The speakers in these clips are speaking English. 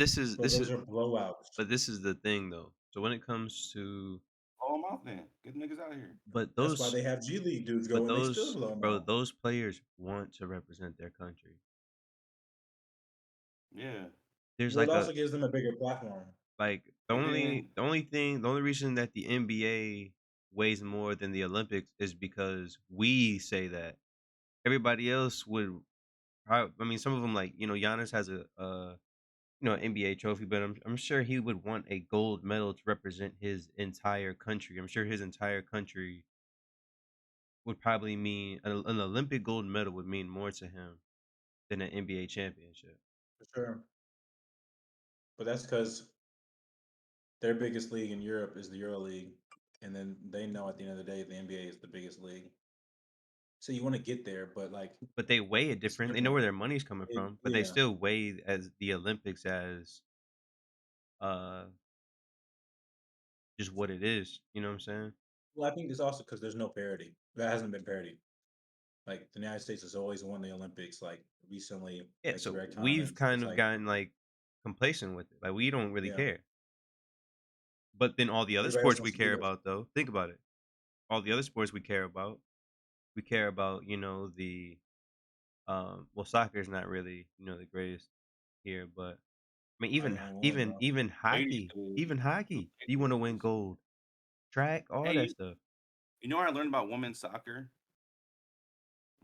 But this those is are blowouts. but this is the thing though. So when it comes to Blow them out then. Get niggas out of here. but That's why those they have G League dudes go but and they still those blow them bro, out. those players want to represent their country. Yeah. There's Well, it like a also gives them a bigger platform. like And then the only reason that the NBA weighs more than the Olympics is because we say that. Everybody else would I mean, some of them like, Giannis has NBA trophy, but I'm sure he would want a gold medal to represent his entire country. I'm sure his entire country would probably mean an Olympic gold medal would mean more to him than an NBA championship. For sure. But that's because their biggest league in Europe is the Euro League, and then they know at the end of the day the NBA is the biggest league. So you want to get there, but like But they weigh it it's different. They know different. where their money's coming from, but they Yeah. still weigh as the Olympics as uh just what it is. You know what I'm saying? Well, I think it's also because there's no parity. That hasn't been parity. Like the United States has always won the Olympics. Like recently, Yeah, like so Greg we've Thomas. kind It's of like gotten like complacent with it. Like we don't really yeah, care. But then all the other everybody else sports wants we to be care there. about though, think about it. All the other sports we care about, well, soccer is not really, the greatest here, but I mean I don't know, bro. ladies do. even hockey, you want to win gold, track, all Hey, that stuff. you know what I learned about women's soccer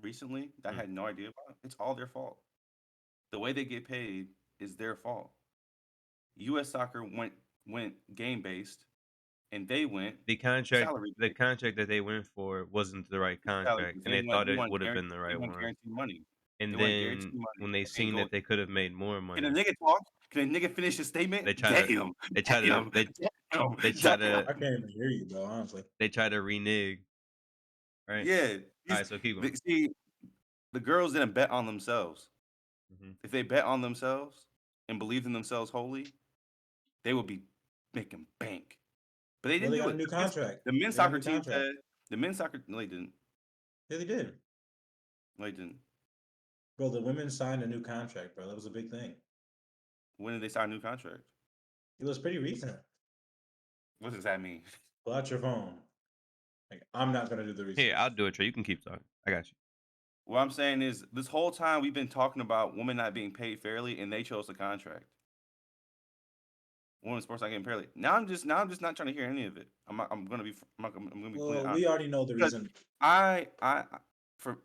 recently that I Mm. had no idea about? It's all their fault. The way they get paid is their fault. US soccer went game based and they went salary The based. contract that they went for wasn't the right It's salary contract, based. and they thought it would have been the They right want one. guaranteed money. They And want guaranteed then money when they and seen go that they could have made more can a money, nigga talk? Can a nigga finish his they statement? try to Damn. they try to Damn. they Damn. they try Damn. to I can't even hear you, bro. Honestly, they try to renege, right? Yeah. All right, so keep going. See, the girls didn't bet on themselves. Mhm. If they bet on themselves and believed in themselves wholly, they would be making bank. But they well, didn't they do got a it. new contract. The men's They got a soccer new team contract. said the men's soccer no, they didn't. Yeah, they did, No, they didn't. bro. The women signed a new contract, bro. That was a big thing. When did they sign a new contract? It was pretty recent. What does that mean? Pull out your phone. Like I'm not gonna do the Here, I'll research. do it, Trey. You can keep talking. I got you. What I'm saying is this whole time we've been talking about women not being paid fairly and they chose the contract. Women's sports not getting paid. Now I'm just not trying to hear any of it. I'm gonna be completely Well, honest. we already know the Because reason. I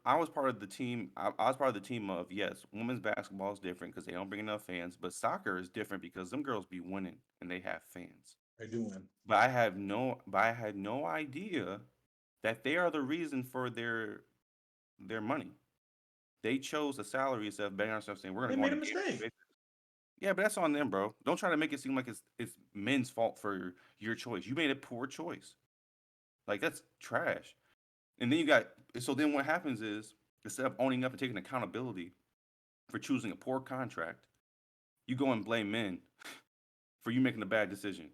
was part of the team. I was part of the team of yes, women's basketball is different because they don't bring enough fans, but soccer is different because them girls be winning and they have fans. They're doing. But I had no idea that they are the reason for their money. They chose a salary instead of betting on themselves saying we're They gonna go on made a a guarantee mistake. basis. Yeah, but that's on them, bro. Don't try to make it seem like it's men's fault for your choice. You made a poor choice. Like that's trash. And then so then what happens is instead of owning up and taking accountability for choosing a poor contract, you go and blame men for you making a bad decision.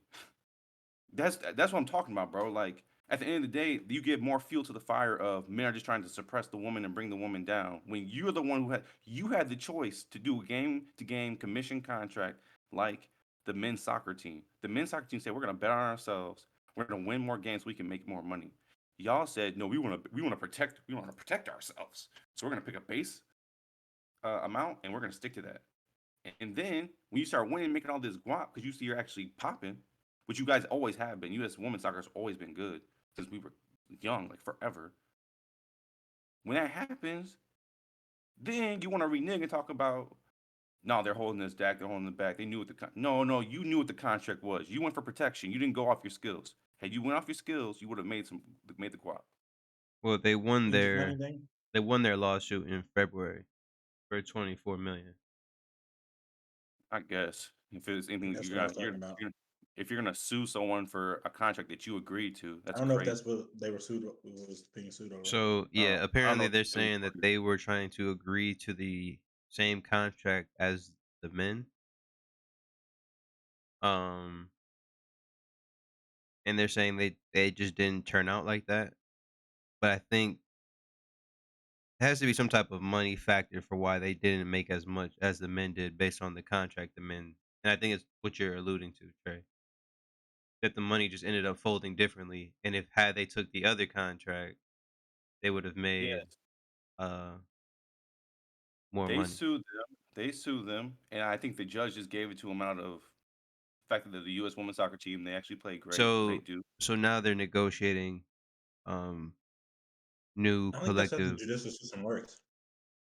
That's what I'm talking about, bro. Like at the end of the day, you give more fuel to the fire of men are just trying to suppress the woman and bring the woman down. When you're the one you had the choice to do a game to game commission contract like the men's soccer team. The men's soccer team said we're gonna bet on ourselves. We're gonna win more games. So we can make more money. Y'all said no. We want to protect ourselves. So we're gonna pick a base amount and we're gonna stick to that. And then when you start winning, making all this guap because you see you're actually popping, which you guys always have been. U.S. women's soccer has always been good since we were young, like forever. When that happens, then you want to renege and talk about no, they're holding us back, they're holding us back. They knew what no, you knew what the contract was. You went for protection. You didn't go off your skills. Had you went off your skills, you would have made the guap. Well, And the funny thing, they won their lawsuit in February for 24 million. I guess if it's anything that's what I was talking about. if you're gonna sue someone for a contract that you agreed to, I that's don't know if crazy. that's what they were sued. Was being sued over. So yeah, I don't know apparently if they're you're suing saying that for it. they were trying to agree to the same contract as the men. Um, and they're saying they just didn't turn out like that. But I think there has to be some type of money factor for why they didn't make as much as the men did based on the contract the men And I think it's what you're alluding to, Trey. That the money just ended up folding differently. And if had they took the other contract, they would have made Yes. uh more They money. sued them. They sued them, and I think the judge just gave it to them out of the fact that they're the U.S. women's soccer team. They actually play great because they So do. so now they're negotiating um new I think that's how the collective judicial system works.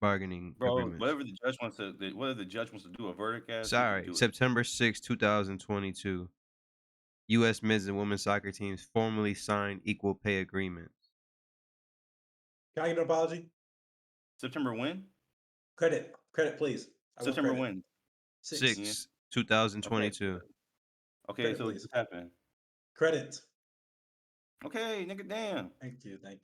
bargaining Bro, agreements. whatever the judge wants to do a verdict as, he can Sorry, do it. September 6, 2022. US men's and women's soccer teams formally signed equal pay agreements. Can I get an apology? September when? Credit, please. I want September credit. when? 6. Yeah. 6, Okay. 2022. Okay, Credit, so it please. just happened. Credit. Okay, nigga, damn. Thank you. But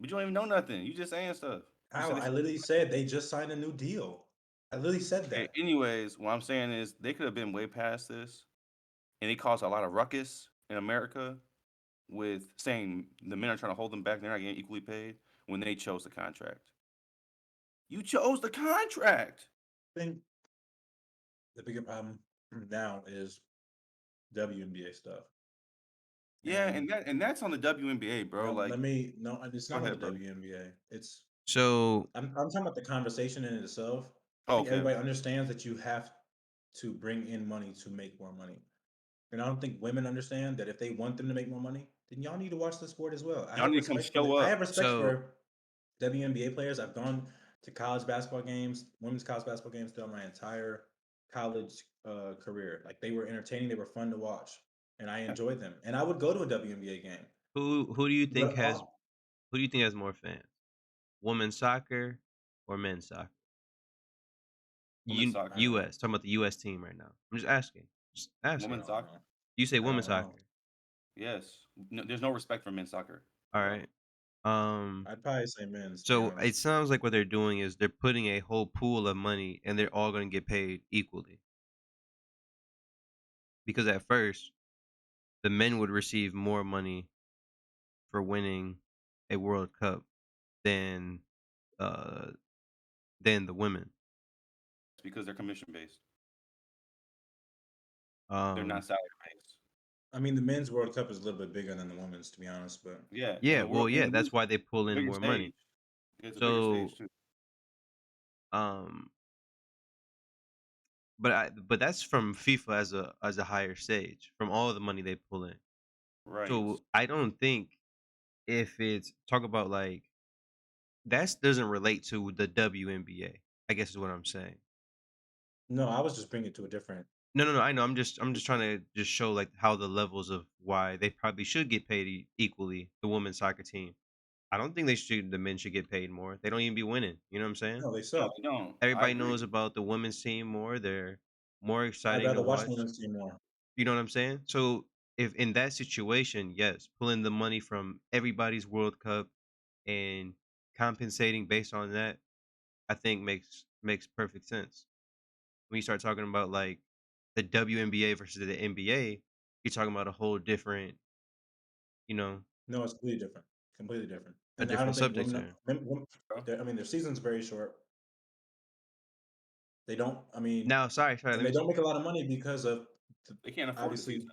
you don't even know nothing. You just saying stuff. You How? said I it's literally said they just signed a new deal. I literally said okay. that. Anyways, what I'm saying is they could have been way past this, and it caused a lot of ruckus in America with saying the men are trying to hold them back. They're not getting equally paid when they chose the contract. You chose the contract. I think the bigger problem now is WNBA stuff. Yeah, And and that's on the WNBA, bro. no, Like, no, it's go not on the ahead, bro. WNBA. It's So, I'm talking about the conversation in itself. I Oh, think okay, everybody okay. understands that you have to bring in money to make more money. And I don't think women understand that if they want them to make more money, then y'all need to watch the sport as well. Y'all need to come show I up. have respect so for WNBA players. I've gone to college basketball games, women's college basketball games throughout my entire college career. Like they were entertaining, they were fun to watch, and I Yeah. enjoyed them. And I would go to a WNBA game. who do you think But has who do you think has more fans? Women's soccer or men's soccer? Women's soccer. I don't know. US, talking about the US team right now. I'm just asking. Just I asking. Women's don't soccer. know. You say I women's don't know. soccer. Yes. No, there's no respect for men's soccer All at all. right. Um I'd probably say men's, to be so it honest. sounds like what they're doing is they're putting a whole pool of money and they're all going to get paid equally. Because at first, the men would receive more money for winning a World Cup than uh than the women. It's because they're commission based. They're not Um salary based. I mean, the men's World Cup is a little bit bigger than the women's, to be honest. But Yeah, and yeah, well yeah, the that's women's why they pull in bigger more stage. money. It's a bigger So stage too. um but that's from FIFA as a higher stage from all the money they pull in. Right. So I don't think if it's talk about like that doesn't relate to the WNBA. I guess is what I'm saying. no, I was just bringing it to a different. No. I know. I'm just trying to just show like how the levels of why they probably should get paid equally. The women's soccer team. I don't think they should. The men should get paid more. They don't even be winning. You know what I'm saying? No, they No, suck. they don't. I Everybody agree. knows about the women's team more. They're more I'd exciting to rather watch the watch. women's team more. You know what I'm saying? So if in that situation, yes, pulling the money from everybody's World Cup and compensating based on that, I think makes perfect sense. When you start talking about like the WNBA versus the NBA, you're talking about a whole different, you know, No, it's completely different. Completely different. a And I don't different think subject there. Bro. I mean, their season's very short. They don't. I mean, Now, sorry, and let they me. don't make a lot of money because of They can't afford the obviously. season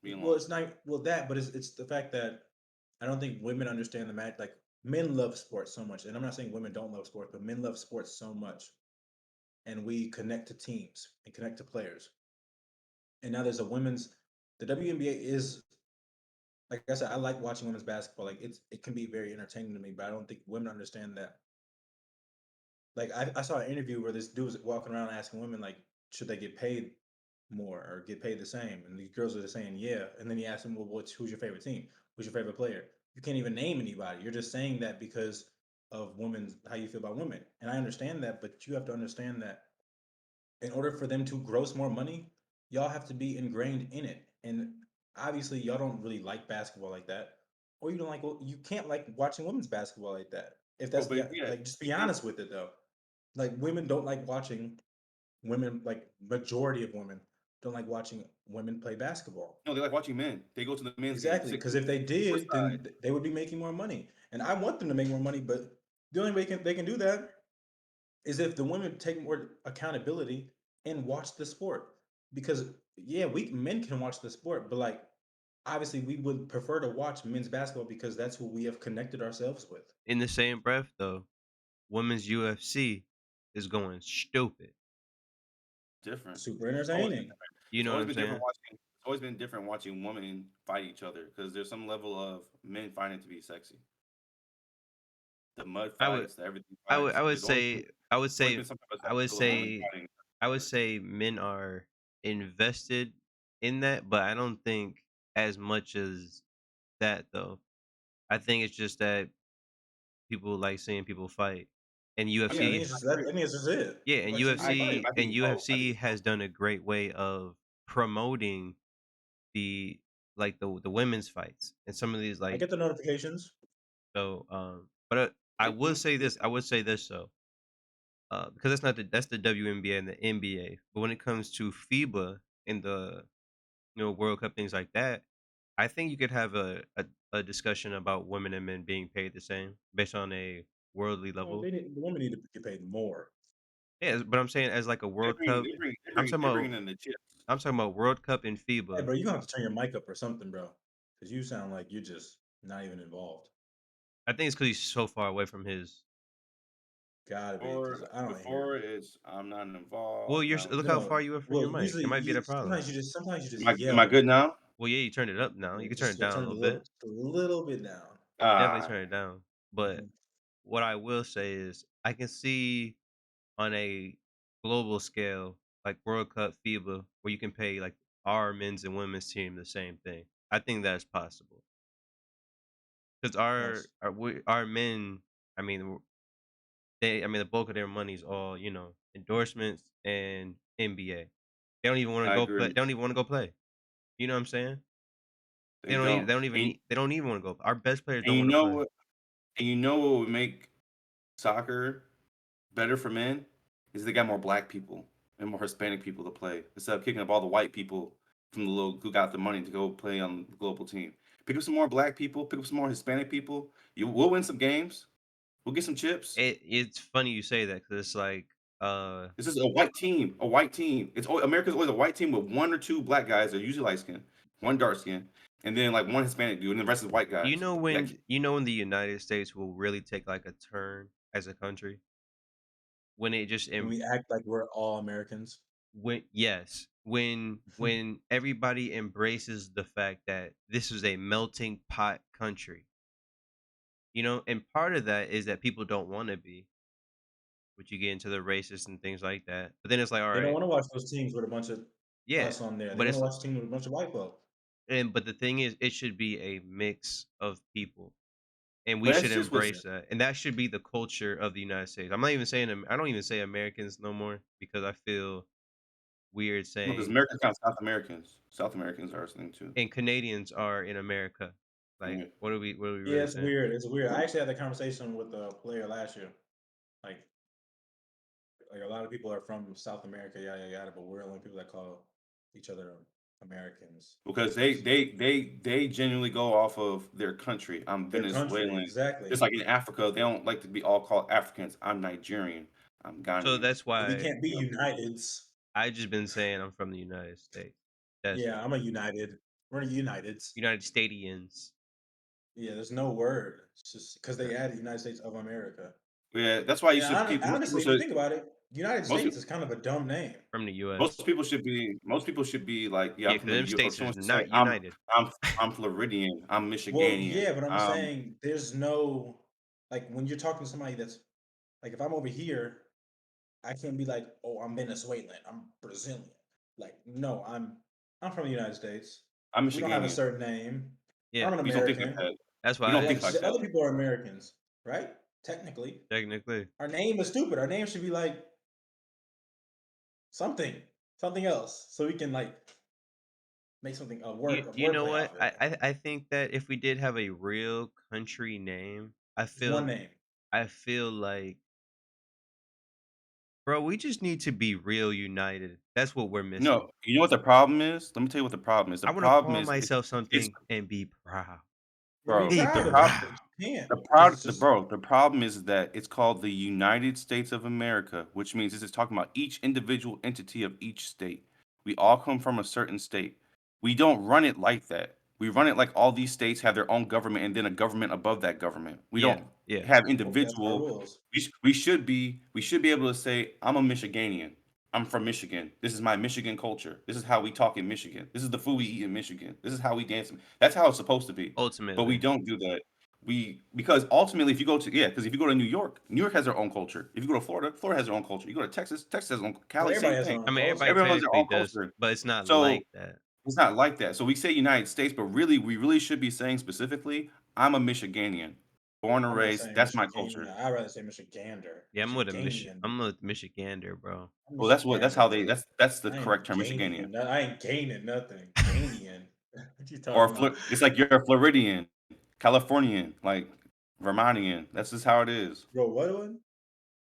being Well, long. it's not that, but it's the fact that I don't think women understand the match. Like men love sports so much, and I'm not saying women don't love sports, but men love sports so much, and we connect to teams and connect to players. And now there's a women's. The WNBA is like I said. I like watching women's basketball. Like it can be very entertaining to me, but I don't think women understand that. Like I saw an interview where this dude was walking around asking women like, should they get paid more or get paid the same? And the girls are just saying yeah. And then he asked them, well, who's your favorite team? Who's your favorite player? You can't even name anybody. You're just saying that because of women's how you feel about women. And I understand that, but you have to understand that in order for them to gross more money, y'all have to be ingrained in it. And obviously, y'all don't really like basketball like that, or you don't like. Well, you can't like watching women's basketball like that. If Bro, that's but yeah, like, just be honest with it though. Like women don't like watching women. Like majority of women don't like watching women play basketball. no, they like watching men. They go to the men's game. Exactly, Six because if they course did, side. then they would be making more money. And I want them to make more money, but the only way they can do that is if the women take more accountability and watch the sport. Because yeah, we men can watch the sport, but like obviously we would prefer to watch men's basketball because that's who we have connected ourselves with. In the same breath, though, women's UFC is going stupid. Different. Super It's always been entertaining. different. You It's know what always I'm been different saying? watching. It's always been different watching women fight each other because there's some level of men finding it to be sexy. The mud I would, fights, the everything I would, fights. I would There's always say, been, I would always been say, some type of I would spectacle of women say, fighting I would each say men are invested in that, but I don't think as much as that though. I think it's just that people like seeing people fight, and other. Yeah, I think UFC, it's I just that. I agree. think it's just it. yeah, You and like seeing I people agree. fight. UFC I think and it's both. I think UFC it's both. has done a great way of promoting the like the women's fights and some of these I like get the notifications. so but I Thank would you. say this, I would say this though, because that's the WNBA and the NBA. But when it comes to FIBA and the World Cup things like that, I think you could have a discussion about women and men being paid the same based on a worldly Well, level. the women need to get paid more. Yeah, but I'm saying as like a They World bring, Cup, they bring, they I'm bring, talking they're about bringing in the chips. I'm talking about World Cup and Hey, FIBA. bro, you gonna have to turn your mic up or something, bro, because you sound like you're just not even involved. I think it's because he's so far away from his. Gotta be, because Or I don't hear before him. it's I'm not Well, involved. you're I'm. look how No, far you are from your well, mic. It usually might be the problem. sometimes you just Am I yell. good now? Well, yeah, you turned it up now. Yeah, You can turn just it down a turn it little bit. a little bit down. Definitely Ah, turn it down. But Mhm. what I will say is I can see on a global scale, like World Cup, FIBA, where you can pay like our men's and women's team the same thing. I think that's possible because That's our men, I mean, the bulk of their money is all endorsements and NBA. They don't even want to I go play. agree. They don't even want to go play. You know what I'm saying? They don't. They don't even want to go. Our best players And don't you want to know play. what? And you know what would make soccer better for men is they got more black people and more Hispanic people to play instead of kicking up all the white people from the little who got the money to go play on the global team. Pick up some more black people. Pick up some more Hispanic people. We'll win some games. We'll get some chips. It's funny you say that because it's like This is a white team. A white team. America's always a white team with one or two black guys. They're usually light skin, one dark skin, and then like one Hispanic dude, and the rest is white guys. you know when the United States will really take like a turn as a country when it just when we act like we're all Americans. when yes when everybody embraces the fact that this is a melting pot country, and part of that is that people don't want to be, but you get into the racist and things like that. But then it's like, all They don't right, want to watch those teams with a bunch of yeah, us on there. They but want to it's watch a team with a bunch of white folk. but the thing is, it should be a mix of people, and we But should that's just what's embrace that, and that should be the culture of the United States. I'm not even saying I don't even say Americans no more because I feel weird because saying, America counts South Americans. South Americans are a thing too. and Canadians are in America. Like, Yeah. what are we Yeah, really it's saying? weird. It's weird. I actually had that conversation with a player last year. Like, a lot of people are from South America, yada yada yada, but we're the only people that call each other Americans. Because they genuinely go off of their country. I'm Their country, Venezuelan. exactly. Just like in Africa, they don't like to be all called Africans. I'm Nigerian. I'm So Ghanaian. that's But we why can't be Uniteds. I just been saying I'm from the United States. That's Yeah, why. I'm a United. We're Uniteds. United Stadians. Yeah, there's no word. It's just because Yeah. they added United States of America. Yeah, that's why you And should keep honestly, if you think about it, United most States people is kind of a dumb name. From the most US. people should be like, yeah, Yeah, I'm because from the them U or states is someone should say, not united. I'm I'm Floridian, I'm Well, Michiganian. yeah, but I'm saying there's no like when you're talking to somebody that's like if I'm over here, I can't be like, oh, I'm Venezuelan, I'm Brazilian. Like, no, I'm from the United States. I'm We don't have a Michiganian. certain name. Yeah, I'm an We just don't think like American. that. that's We why don't I think Like like just that. other people are Americans, right? Technically, technically. our name is stupid. Our name should be like something, something else, so we can like make something a You know wordplay what? off of it. I think that if we did have a real country name, Just one name. I feel like, bro, we just need to be real united. That's what we're missing. No, you know what the problem is? Let me tell you what the problem is. The I want to problem call is myself it's something and be proud. Be bro, Be the proud of it. problem proud. can't The because it's proud the just bro, the problem is that it's called the United States of America, which means this is talking about each individual entity of each state. We all come from a certain state. We don't run it like that. We run it like all these states have their own government and then a government above that government. We Yeah, don't yeah. have hopefully that's our individual. rules. We should be able to say, I'm a Michiganian. I'm from Michigan. This is my Michigan culture. This is how we talk in Michigan. This is the food we eat in Michigan. This is how we dance. That's how it's supposed to be. But we Ultimately, don't do that. Because ultimately, if you go to because if you go to New York has their own culture. If you go to Florida, Florida has their own culture. You go to Texas, Texas has their own. Well, Cali, everybody same has their thing. I own mean, culture. everybody Everyone has their technically own does, culture. but it's not So like that. it's not like that. So we say United States, but really, we really should be saying specifically, I'm a Michiganian, born and I'm not raised. saying That's my Michiganian. culture. I'd rather say Michigander. Yeah, Michiganian. I'm with Michigander, bro. I'm Well, that's Michigander, how they. bro. That's the I ain't correct term, Michiganian. gaining. I ain't gaining nothing. Ganian. What you Or talking about? It's like you're a Floridian, Californian, like Vermontian. That's just how it is. Bro, what one?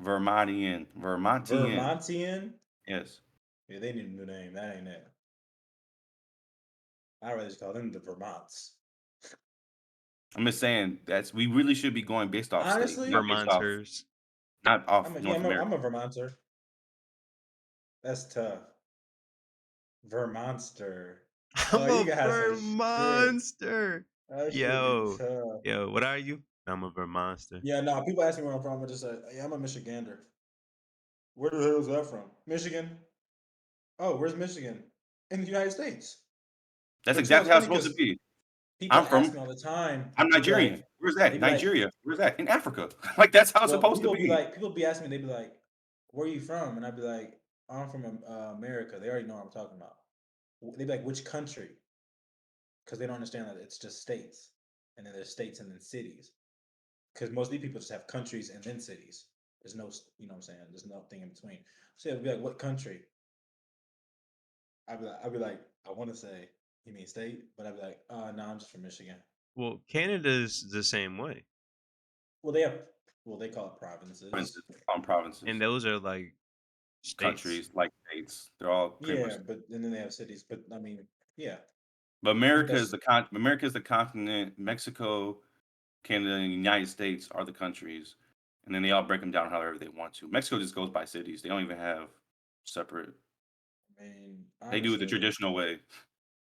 Vermontian. Vermontian? Yes. Yeah, they need a new name. That ain't it. I'd rather just call them the Vermonts. I'm just saying we really should be going based off state, Honestly, Vermonters. not off I'm North America. a Vermonter. That's tough. Vermonster. Oh, I'm you a got some shit. Vermonster. That shit be Yo, tough. yo, what are you? I'm a Vermonster. Yeah, no, people ask me where I'm from. I just say, yeah, I'm a Michigander. Where the hell is that from? Michigan. Oh, where's Michigan? In the United States. That's But you know, it's exactly how it's funny supposed to because be. people I'm ask from. me all the time. I'm They be Nigerian. like, Where's they that? be like, Nigeria. Where's that? In Africa. Like that's how it's well, supposed to be. people be asking me, they be like, where are you from? And I'd be like, I'm from America. They already know what I'm talking about. They'd be like, which country? Because they don't understand that it's just states, and then there's states and then cities. Because most of these people just have countries and then cities. There's no, you know what I'm saying? There's nothing in between. So it'd be like, what country? I'd be like, I want to say, you mean state? But I'd be like, no, I'm just from Michigan. Well, Canada's the same way, Well, they have, well, they call it provinces. Provinces. On provinces. and those are like states. Countries like states. They're all pretty much. Yeah, but and then they have cities. But I mean, yeah, But America is that's the continent. Mexico, Canada, and the United States are the countries, and then they all break them down however they want to. Mexico just goes by cities. They don't even have separate. I mean, They do it the honestly, traditional way.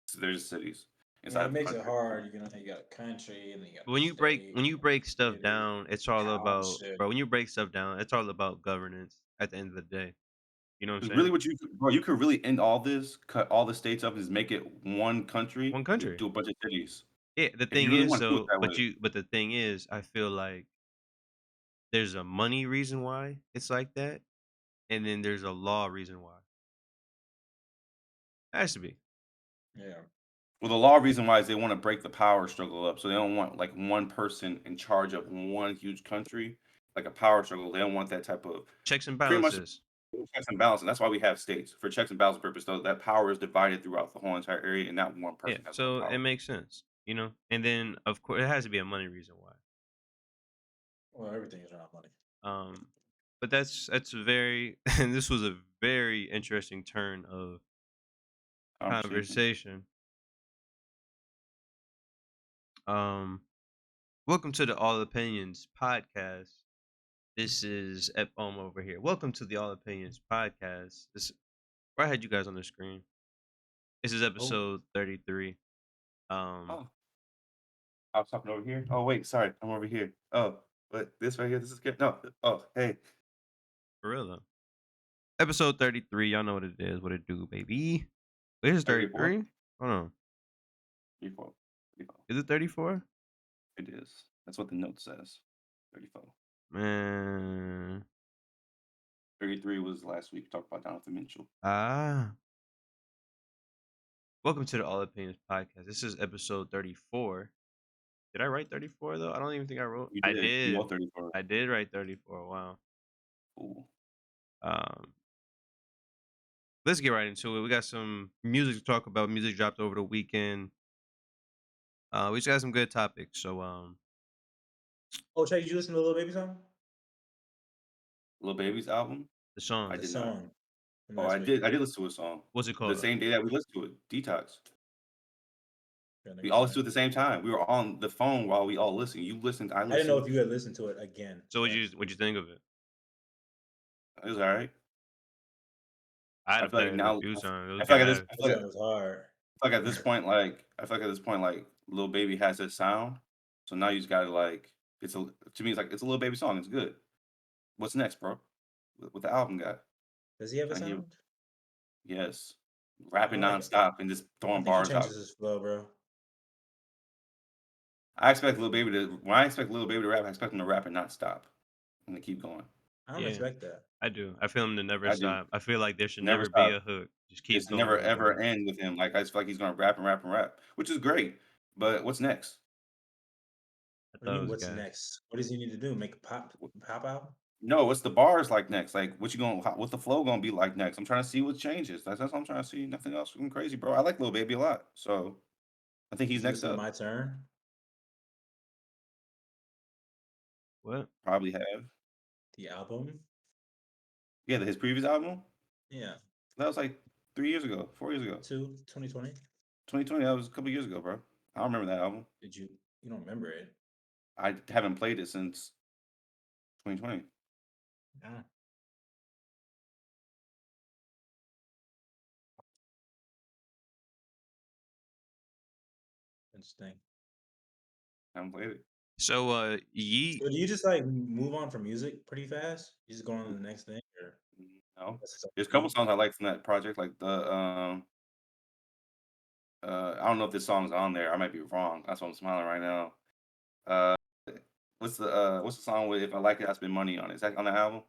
So there's cities yeah, inside it of the makes it country. hard. You know, you got country and then you got But the state, when you break stuff city, down, it's all about, township. bro. When you break stuff down, it's all about governance. At the end of the day, you know what I'm Because saying? really, bro, you could really end all this, cut all the states up, and just make it one country One with country. do a bunch of cities. Yeah. The If you thing really is, want to do it though, that way, but the thing is, I feel like there's a money reason why it's like that, and then there's a law reason why. It has to be. Yeah, well, the law reason why is they want to break the power struggle up, so they don't want like one person in charge of one huge country, like a power struggle. They don't want that type of Checks and pretty much balances. checks and balances. That's why we have states for checks and balance purpose. Though that power is divided throughout the whole entire area, and not one Yeah. person has all So the it power. makes sense, you know. And then of course it has to be a money reason why. well, everything is around money. Um, but that's a very and this was a very interesting turn of Conversation. conversation. Welcome to the All Opinions podcast. This is over here. Welcome to the All Opinions podcast. This where I had you guys on the screen. This is Oh, episode 33. Oh, I was talking over here. Oh wait, sorry, I'm over here. Oh, but this right here, this is good. No, oh hey, For real though. Episode 33. Y'all know what it is. What it do, baby? Wait, is 34, 33? Hold on. 34, 34. Is it 34? It is. That's what the note says. 34. Man. 33 was last week. Talked about Jonathan Mitchell. Ah. Welcome to the All Opinions podcast. This is episode 34. Did I write 34 though? I don't even think I wrote. You I did. You did. all 34. I did write 34. Wow. Cool. Um, let's get right into it. We got some music to talk about. Music dropped over the weekend. We just got some good topics. So oh, Chase, did you listen to Lil Baby song? Lil Baby's album? the I song. The did not. song from Oh, last I week. did. I did listen to a song. What's it The called? same day that we listened to it. Detox. That We nigga all listened to it fire. at the same time. We were on the phone while we all listened. You listened, I I didn't know listened. if you had listened to it again. So Like, what'd you think of it? It was all right. I had I to feel play like it a now, few times. It was I feel like at this, gas. I that feel like, joint was hard. I feel like at this point, like Lil Baby has his sound. So now you just gotta like, to me, it's like it's a Lil Baby song. It's good. What's next, bro? What the album got? Does he have a Can I hear? sound? Yes, I rapping don't like. nonstop and just I throwing think he bars out. changes his flow, bro. I expect Lil Baby to when I expect Lil Baby to rap, I expect him to rap and not stop and to keep going. I don't Yeah, expect that. I do. I feel him to never I do. stop. I feel like there should Never never be stop. a hook. Just keep It's going never and ever going. end with him. Like I just feel like he's gonna rap and rap and rap, which is great. But what's next? I What do you thought it mean? was What's gas. next? What does he need to do? Make a pop album? No, what's the bars like next? Like what you gonna what the flow gonna be like next? I'm trying to see what changes. That's what I'm trying to see. Nothing else from crazy, bro. I like Lil Baby a lot. So I think Did he's you next listen to up. My Turn? What? Probably have. The album? Yeah, his previous album? Yeah. That was like 3 years ago, 4 years ago. 2020. 2020, that was a couple years ago, bro. I don't remember that album. Did you? You don't remember it? I haven't played it since 2020. Yeah. Interesting. I haven't played it. So Yeet. So do you just like move on from music pretty fast? You just go on to the next thing, or No. that's just There's a you? couple songs I like from that project, like the I don't know if this song's on there. I might be wrong. That's why I'm smiling right now. Uh what's the song with If I Like It, I Spend Money on it? Is that on the album?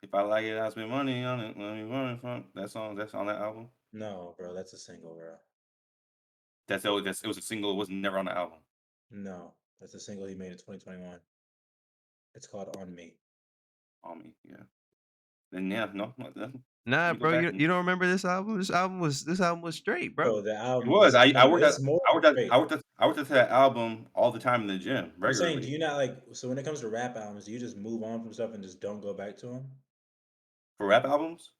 If I Like It, I Spend Money on it. When you running from that song, that's on that album. No, bro, that's a single, bro. It was a single, it was never on the album. No, that's a single he made in 2021. It's called On Me. On me, yeah. Then yeah, no, let Nah, me go bro, back you and you don't remember this album? This album was straight, bro. Bro, the it album was. is I no, worked at it's more I worked at straight. I worked at that album all the time in the gym I'm saying, do regularly. you not like? So when it comes to rap albums, do you just move on from stuff and just don't go back to them? For rap albums?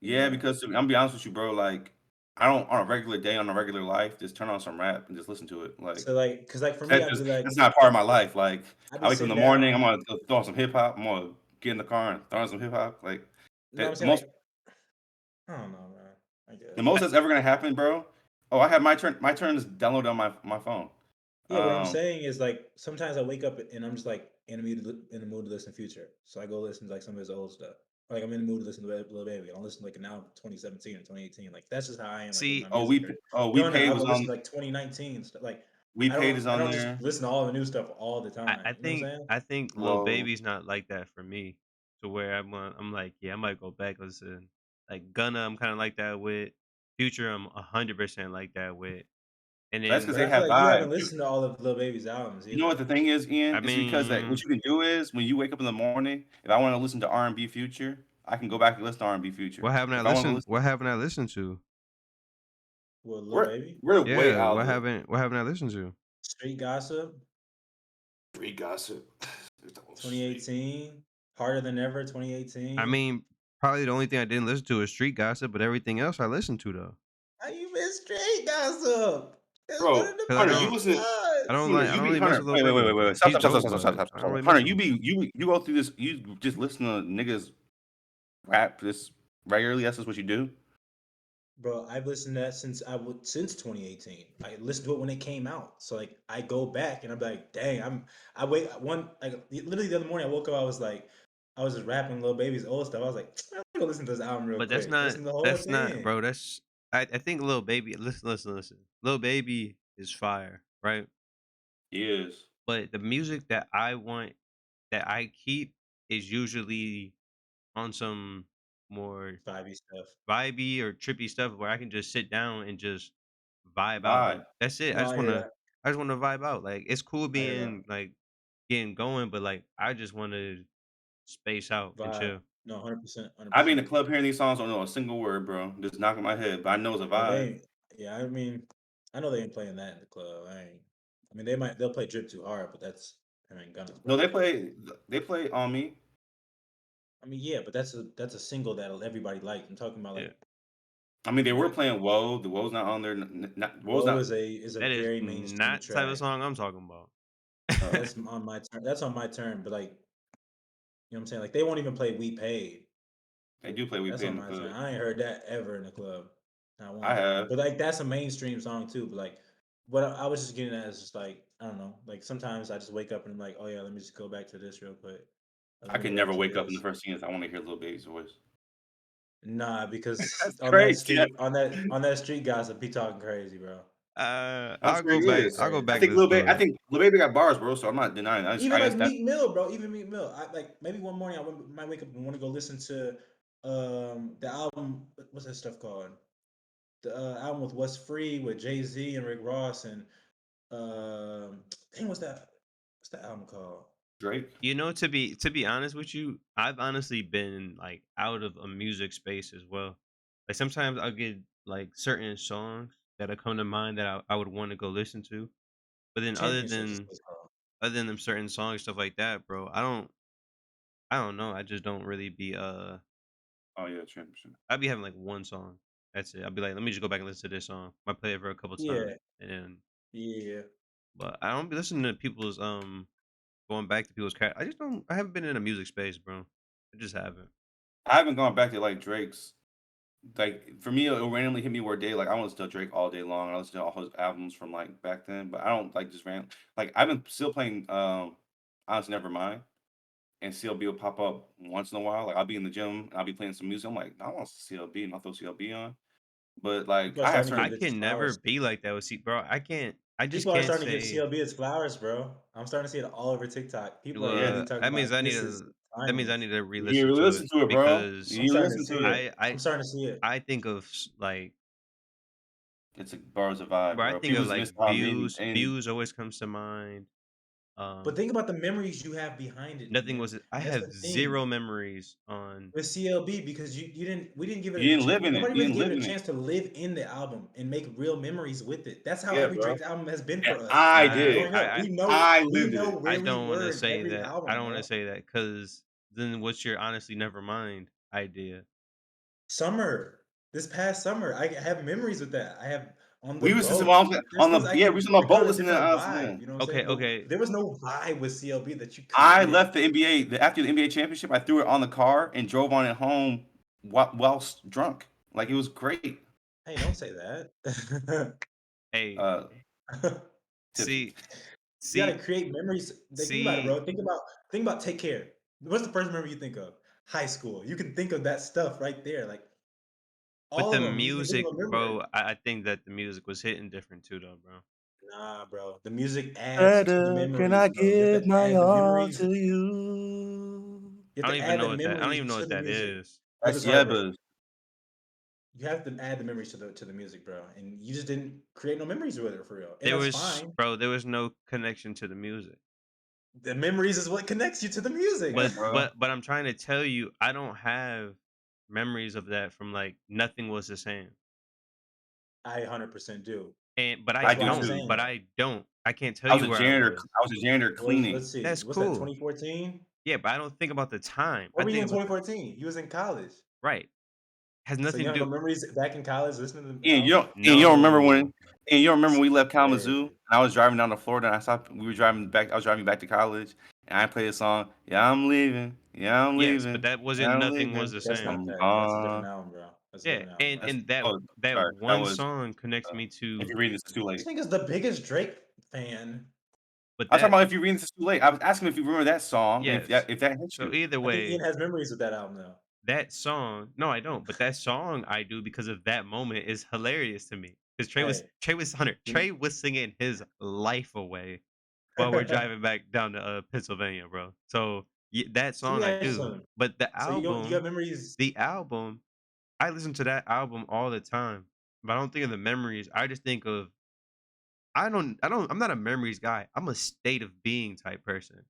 Yeah, Yeah. because I'm gonna be honest with you, bro. Like, I don't on a regular day, on a regular life, just turn on some rap and just listen to it. Like, So like, cause like for me, I'd be like, that's not part of my life. Like, I'd I be wake up in sitting the morning, I'm down. gonna throw on some hip hop. I'm gonna get in the car and throw on some hip hop. Like, No, I'm that saying most like, I don't know, man. I the guess. most that's ever gonna happen, bro. Oh, I have my turn. My turn is downloaded on my phone. Yeah, what I'm saying is like sometimes I wake up and I'm just like in the mood to listen to Future, so I go listen to like some of his old stuff. Like I'm in the mood to listen to Lil Baby. I'll listen to like an album 2017 or 2018. Like that's just how I am like with See, my music. Or We no, paid I was will listen on. to like 2019 stuff. Like We paid is I on don't just there. listen to all the new stuff all the I, time. I You know what I'm think saying? I think Lil Whoa. Baby's not like that for me. To where I'm like, yeah, I might go back listen. Like Gunna, I'm kind of like that with. Future, I'm 100% like that with. And That's because But then they I feel have like you haven't vibes. listened to all of Lil Baby's albums You know what either. the thing is, I Ian? It's because that what mean, you can do is when you wake up in the morning, if I want to listen to R&B Future, I can go back and listen to R&B Future. what haven't I If I want to listened? listen, What haven't I listened to? With Lil we're Baby, we're way Yeah, out what of the haven't what haven't I listened to? Street Gossip, street gossip. 2018, Harder Than Ever, I 2018. mean, probably the only thing I didn't listen to is Street Gossip, but everything else I listened to though. How you miss Street Gossip? It's one Bro, of the Cause Hunter, you best listen. don't Hunter, like I you don't be really mess Hunter. with Lil Wait, wait, Baby wait, like wait, wait. that. Stop, He's stop, stop, dope, stop, stop, but stop, stop, I don't stop. really Hunter, mess with him. you go through this. You just listen to niggas rap this regularly. That's just what you do. Bro, I've listened to that since 2018. I listened to it when it came out. So like I go back and I'm like, dang, I wait one like literally the other morning I woke up, I was just rapping Lil Baby's old stuff. I was like, I'm gonna listen to this album real But that's quick. not Listen to the whole that's not, thing. bro. I think Lil Baby. Listen. Lil Baby is fire, right? He is. But the music that I want that I keep is usually on some more 5e stuff. vibey or trippy stuff where I can just sit down and just vibe out. Like Vibe. that's it. No, I hear that. I just wanna vibe out. Like it's cool I hear that. being like getting going, but like I just wanna space out and Vibe. chill. No, 100%, I be in the 100%. club hearing these songs, don't know a single word, bro. Just knocking my head, but I know it's a Oh, vibe. yeah, I mean, I know they ain't playing that in the club. I mean, they'll play Drip Too Hard, but that's I mean, Gunna's No, birthday. they play on me. I mean, yeah, but that's a single that everybody liked. I'm talking about Yeah. like I mean, they were playing "Whoa." The "Whoa's" not on there. Not "Whoa's" Woe not. is a That is very mainstream not the type of track. song I'm talking about. Oh, That's on my turn. That's on my turn. But like, you know what I'm saying? Like they won't even play "We Paid." they do play "We That's Play" on in the my turn. club. I ain't heard that ever in the club, not one I time. have. But like that's a mainstream song too. But like, what I was just getting at is just like I don't know. Like sometimes I just wake up and I'm like, oh yeah, let me just go back to this real quick. Let I me could go back never to wake up and the this. first thing is I want to hear Lil Baby's voice. Nah, because That's on that crazy. street, on that street gossip, be talking crazy, bro. I'm I'll sure go he back. is. I'll go Crazy. I back to think this I club. think Lil Baby got bars, bro. So I'm not denying. Even I like guess that Meek Mill, bro. Even Meek Mill. Maybe one morning might wake up and want to go listen to the album. What's that stuff called? The album with What's Free with Jay-Z and Rick Ross and dang, what's that album called? Drake. You know, to be honest with you, I've honestly been like out of a music space as well. Like sometimes I'll get like certain songs that'll come to mind that I would want to go listen to. But then Championships is what it's called. other than them certain songs, stuff like that, bro, I don't know. I just don't really be Oh yeah, championship. I'd be having like one song. That's it. I'll be like, let me just go back and listen to this song. I play it for a couple times Yeah, and then yeah. but I don't be listening to people's going back to people's cat. I haven't been in a music space, bro. I just haven't. I haven't gone back to like Drake's. Like for me, it'll randomly hit me where day. Like I want to listen to Drake all day long. I listen to all his albums from like back then, but I don't like just random. Like I've been still playing. Honestly, never mind. And CLB will pop up once in a while. Like I'll be in the gym and I'll be playing some music. I'm like, I want CLB, and I'll throw CLB on. But like People are I have starting to I give certain. bitches can never flowers. be like that with C bro. I can't I just People are can't starting to give say CLB its flowers, bro. I'm starting to see it all over TikTok. People are Yeah, really talking that means about this is that means I timeless. need to you re-listen really to it listen to it, bro. because I'm You starting to listen to see it. it. I'm starting to see it. I think of like It's a bars of vibe, bro, I bro. think People of just like miss out on any. views always comes to mind. But Um think about the memories you have behind it, nothing man. was I That's the have thing zero memories on with CLB because you didn't we didn't give it You a didn't live in it. nobody You really didn't gave live it a in it. chance to live in the album and make real memories with it. That's how Yeah, every bro. Drake album has been And for us. I uh did. Growing up, I we lived in know it. I where we don't want were to in say every that. I album, don't want to bro. say that cuz then what's your honestly never mind idea? Summer, this past summer, I have memories with that. I have on the We was just boat. on There's things the I yeah, can we was on the I caught boat a listening to different yeah. vibe. You know what I'm Okay, saying? But okay. there was no vibe with CLB that you couldn't I get. left the NBA after the NBA championship. I threw it on the car and drove on it home whilst drunk. Like it was great. Hey, don't say that. Hey, Uh, tipsy. see You gotta see create memories. Like, think about it, see bro. Think about Take Care. What's the first memory you think of? High school. You can think of that stuff right there. Like with all the of them. You can think music, of a memory. bro, I think that the music was hitting different too though, bro. Nah, bro. The music adds to the Better can memories, I bro. You have give to my add the all memories. to you? You I have don't to even add know the what that I don't memories even know to what the that music. is. That was Yeah, heartbreak. but You have to add the memories to the music, bro. And you just didn't create no memories with it for real. And There that's was fine. bro, there was no connection to the music. The memories is what connects you to the music. yeah, bro. But I'm trying to tell you, I don't have memories of that from like nothing was the same. I 100% do. And I That's why do I'm too. saying that. I don't. I can't tell I was you a where I janitor. was. I was a janitor cleaning. Let's see. That's What's that? cool. 2014. Yeah, but I don't think about the time. Where I were you think in about the 2014? You was in college. right. Has So you nothing to don't have do no memories back in college listening to the And album? you don't remember when no. and you don't remember when we left Crazy. Kalamazoo and I was driving down to Florida and I stopped we were driving back I was driving back to college and I played a song, Yeah, I'm leaving. Yeah, I'm Yes, but leaving. that Yeah, wasn't I'm nothing was leaving. the That's not same. I'm that. That's a different gone. album, bro. That's a Yeah, different album, bro. That's and oh that sorry. That one was song connects me if to you read this it's too This late. nigga's the biggest Drake fan. but I was talking that about if you read this it's too late. I was asking if you remember that song and yes. if that hits So you. either I think Ian way, has memories with that album though. that song no, I don't, but that song I do because of that moment is hilarious to me. Because Hey, Trey was Hunter. you- Trey was singing his life away while we're driving back down to Pennsylvania, bro. So that so let song me I ask you do. something. But So you have memories. the album, I listen to that album all the time. But I don't think of the memories. I just think of I'm not a memories guy. I'm a state of being type person.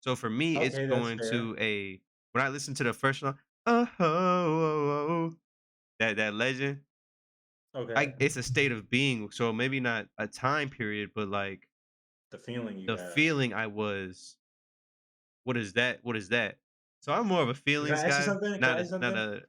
So for me, it's Okay, that's going fair. to a when I listen to the first song, oh, oh, oh, oh, that legend, Okay, it's a state of being. So maybe not a time period, but like the feeling you the have. feeling I was. What is that? What is that? So I'm more of a Can feelings I ask you guy, something? Can I ask you not something? a.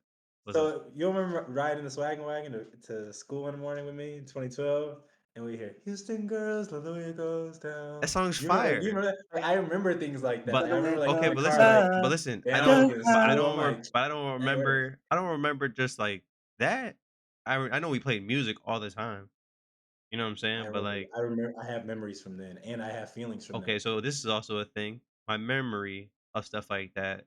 What's up? So you remember riding the Swaggin' Wagon to school in the morning with me in 2012, and we hear Houston girls love the way it goes That down. song's You remember? You fire. remember that? Like, I remember things like that. But Like, I remember like okay, in the but car, listen, like but listen, I bound don't, in but I school. I'm don't, like, but I don't man, remember. I don't remember just like that. I know we played music all the time. You know what I'm saying? But like, I remember. I have memories from then, and I have feelings from okay, then. so this is also a thing. My memory of stuff like that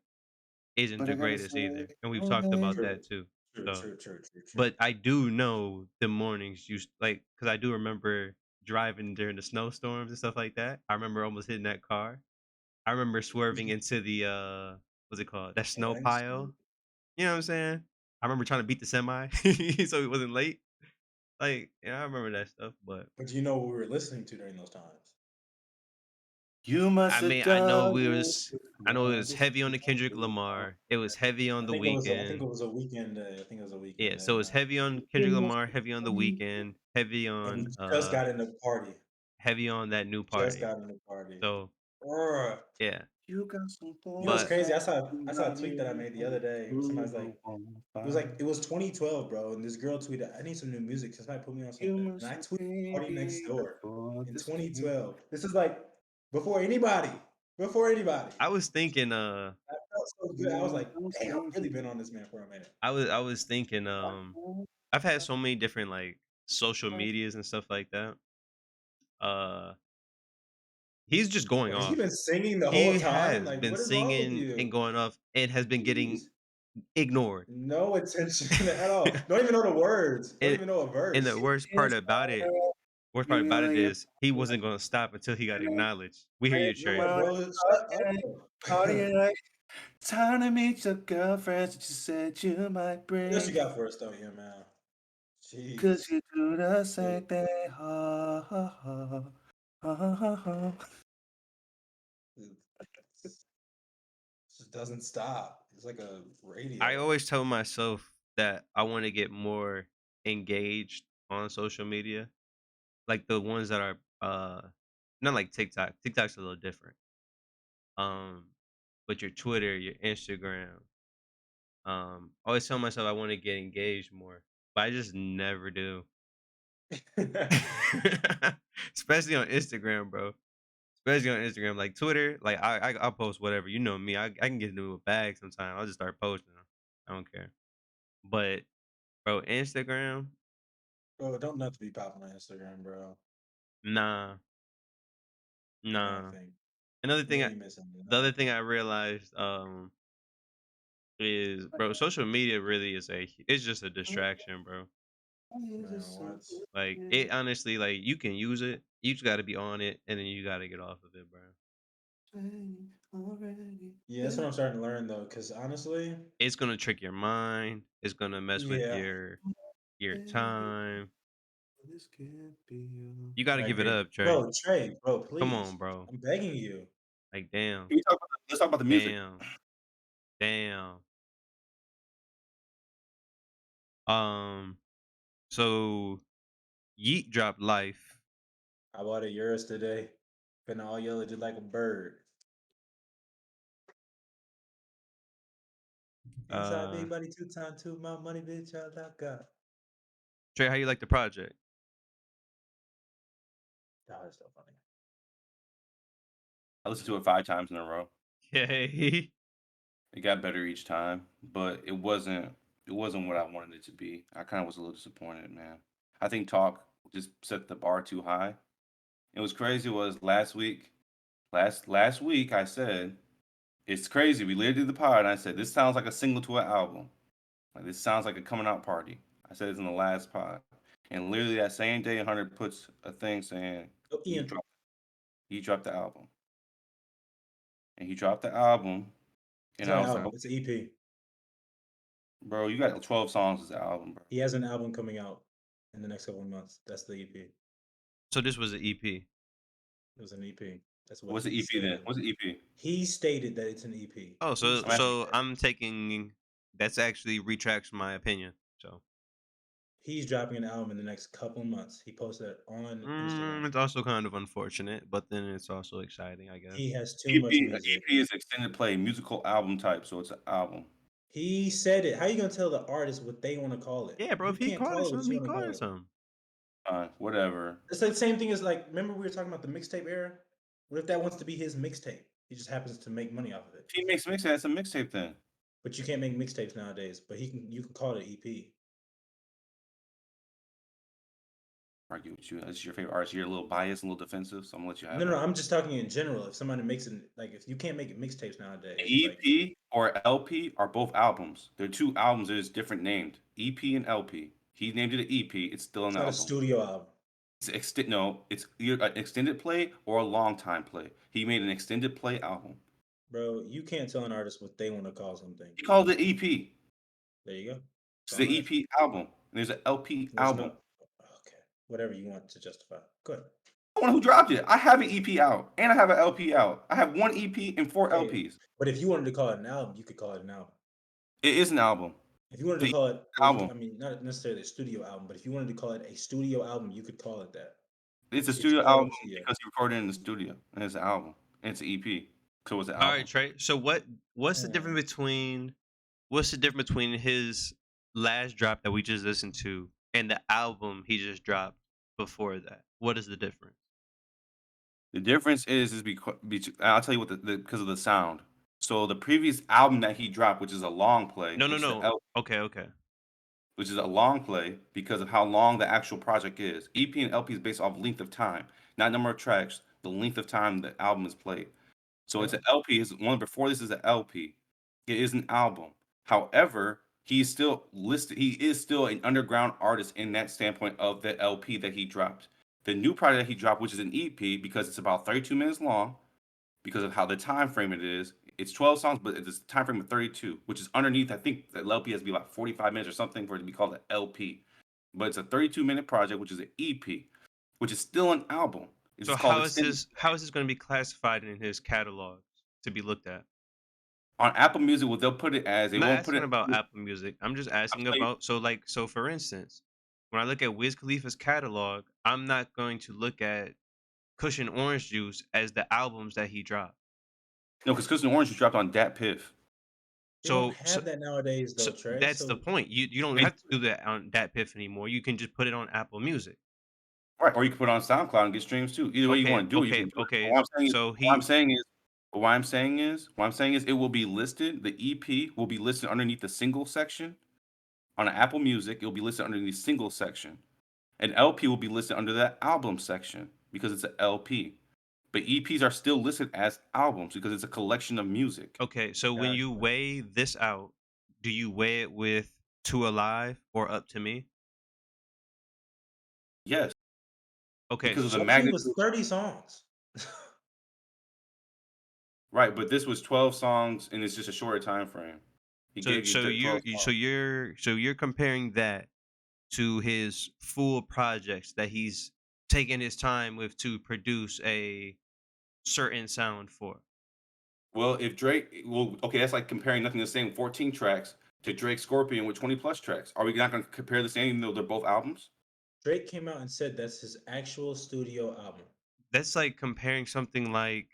isn't But the I gotta greatest say, either, and we've oh, talked about baby. True, that too. true, So, true, true, true, true. but I do know the mornings used like because I do remember driving during the snowstorms and stuff like that. I remember almost hitting that car. I remember swerving into the what's it called? That snow Thanks. pile. You know what I'm saying? I remember trying to beat the semi so he wasn't late. Like, yeah, I remember that stuff. But But you know what we were listening to during those times? You must I have mean, done it I know it before was this heavy on the Kendrick Lamar. It was heavy on the I think weekend. it was a weekend. I think it was a Yeah, weekend. so it's heavy on Kendrick You must Lamar, have heavy on the done weekend, heavy And on he just got in the party. heavy on that new Just party. got in the party. So Bruh. yeah. You got some You know what's But crazy? boyfriend I saw a tweet that I made the other day. Somebody's like, it was 2012, bro, and this girl tweeted, "I need some new music. Can somebody put me on You something?" And must I have tweeted "Party Next paid Door" for in this kid. 2012. This is like before anybody. Before anybody. I was thinking I felt so good. I was like, "Dang, I've really been on this man for a minute." I was thinking I've had so many different like social medias and stuff like that. Uh he's just going Bro, has he off. been singing the whole He time? has Like, been what is wrong with singing and you? going off and has been getting Jeez. ignored. No attention at all. Don't even know the words. Don't and even know a and the verse. worst part about it is he wasn't gonna stop until he got acknowledged. We hear you, Trey. Yeah, bro, shut up. Time to meet your girlfriends that you said you might What else bring. you got for us though, here, man? Cause Jeez. you do the same thing. Ha, ha, ha. Ha, ha, ha, ha. It just doesn't stop. It's like a I radio. always tell myself that I want to get more engaged on social media, like the ones that are not like TikTok. TikTok's a little different. Um, but your Twitter, your Instagram. I always tell myself I want to get engaged more, but I just never do. Especially on Instagram, bro. Especially on Instagram, like Twitter, like I'll post whatever. You know me, I can get into a bag sometimes. I'll just start posting. I don't care. But bro, Instagram, Bro, don't not to be popping on Instagram, bro. nah, nah. Nothing. Another You thing, ain't missing the other thing nothing. I realized, is bro, social media really is it's just a distraction, bro. Man, what? Like it honestly, like you can use it, you just got to be on it, and then you got to get off of it, bro. Yeah, that's what I'm starting to learn though, because honestly, It's gonna trick your mind. It's gonna mess with yeah, your time. This can't be you. You got to I give it agree. up, Trey. Bro, Trey, bro, Come please. on, bro. I'm begging you. Like damn, Let's talk about the music. damn, damn. Um. So Yeet dropped Life. I bought a Urus today. Been all yellow just like a bird. Inside Uh, big body 2 times 2, my money, bitch, I like God. Trey, how you like the project? Oh, that's so funny. I listened to it 5 times in a row. Yay. It got better each time, but it wasn't what I wanted it to be. I kind of was a little disappointed, man. I think Talk just set the bar too high. It was crazy was last week I said it's crazy. We literally did the pod and I said this sounds like a single to an album. Like this sounds like a coming out party. I said it's in the last pod. And literally that same day 100 puts a thing saying Oh, Ian. he dropped the album. And he dropped the album It's and not I an was like, album. It's an EP. bro, you got 12 songs as an album, bro. He has an album coming out in the next couple of months. That's the EP. So this was an EP. It was an EP. That's what What's the he EP then? said. What's the EP? He stated that it's an EP. Oh, He so stated so that. I'm taking that's actually retracts my opinion. So He's dropping an album in the next couple of months. He posted it on Instagram. it's also kind of unfortunate, but then it's also exciting, I guess. He has too EP, much an music. EP is extended play, musical album type, so it's an album. He said it. How you gonna tell the artist what they want to call it? Yeah, bro. You If he can't called call it it what something, you he want to called call it it. something. Whatever. It's like the same thing as like, remember we were talking about the mixtape era? What if that wants to be his mixtape? He just happens to make money off of it. If he makes mixtape, that's a mixtape then. But you can't make mixtapes nowadays. But you can call it an EP. Argue with you. That's your favorite artist. You're a little biased, a little defensive, so I'm gonna let you have No, it. I'm just talking in general. If somebody makes it, like if you can't make it mixtapes nowadays, like EP or LP are both albums. They're two albums. They're just different named. EP and LP. He named it an EP. It's still an it's not a album. studio album. It's either an extended play or a long time play. He made an extended play album. Bro, you can't tell an artist what they want to call something. He called it EP. There you go. It's the EP album. And there's an LP There's album. okay. Whatever you want to justify. Go ahead. I'm the one who dropped it. I have an EP out and I have an LP out. I have one EP and 4 Hey, LPs. But if you wanted to call it an album, you could call it an album. It is an album. If you wanted The to call it album. I mean, not necessarily a studio album, but if you wanted to call it a studio album, you could call it that. It's a It's studio called a album studio. because he recorded it in the studio, and it's an album, and it's an EP. So it's an All album. right, Trey. So what's the difference between his last drop that we just listened to and the album he just dropped before that? What is the difference? The difference is because I'll tell you what because of the sound. So the previous album that he dropped, which is a long play, No. which is the Okay. which is a long play because of how long the actual project is. EP and LP is based off length of time, not number of tracks, the length of time the album is played. So it's an LP. His one before this is an LP. It is an album. However, he's still listed. He is still an underground artist in that standpoint of the LP that he dropped. The new project that he dropped, which is an EP, because it's about 32 minutes long, because of how the time frame it is. It's 12 songs, but it's a time frame of 32, which is underneath. I think the LP has to be about 45 minutes or something for it to be called an LP. But it's a 32-minute project, which is an EP, which is still an album. It's So just called how is this going to be classified in his catalog to be looked at? on Apple Music. What they'll put it as, they I'm not won't put asking it. about Apple Music. I'm just asking telling you- about so for instance, when I look at Wiz Khalifa's catalog, I'm not going to look at Cushion Orange Juice as the albums that he dropped. No, because Cushion Orange was dropped on Dat Piff. They So don't have that nowadays, though, Trey. that's the So point. You don't It- have to do that on Dat Piff anymore. You can just put it on Apple Music. Right, or you can put it on SoundCloud and get streams too. Either way you Okay, want to do it, you okay, can do it. okay. What I'm saying is, So what I'm he saying is, it will be listed. The EP will be listed underneath the single section on Apple Music. It will be listed underneath the single section. An LP will be listed under that album section because it's an LP. But EPs are still listed as albums because it's a collection of music. okay. So when Gotcha. you weigh this out, do you weigh it with Two Alive or Up to Me? Yes, Okay, because of the Up to Me magnitude. was 30 songs. Right, but this was 12 songs and it's just a shorter time frame. He so gave you so 12 you're songs. so you're comparing that to his full projects that he's taken his time with to produce a certain sound for. Well, if Drake, well, okay, that's like comparing nothing the same 14 tracks to Drake Scorpion with 20 plus tracks. Are we not going to compare the same even though they're both albums? Drake came out and said that's his actual studio album. That's like comparing something like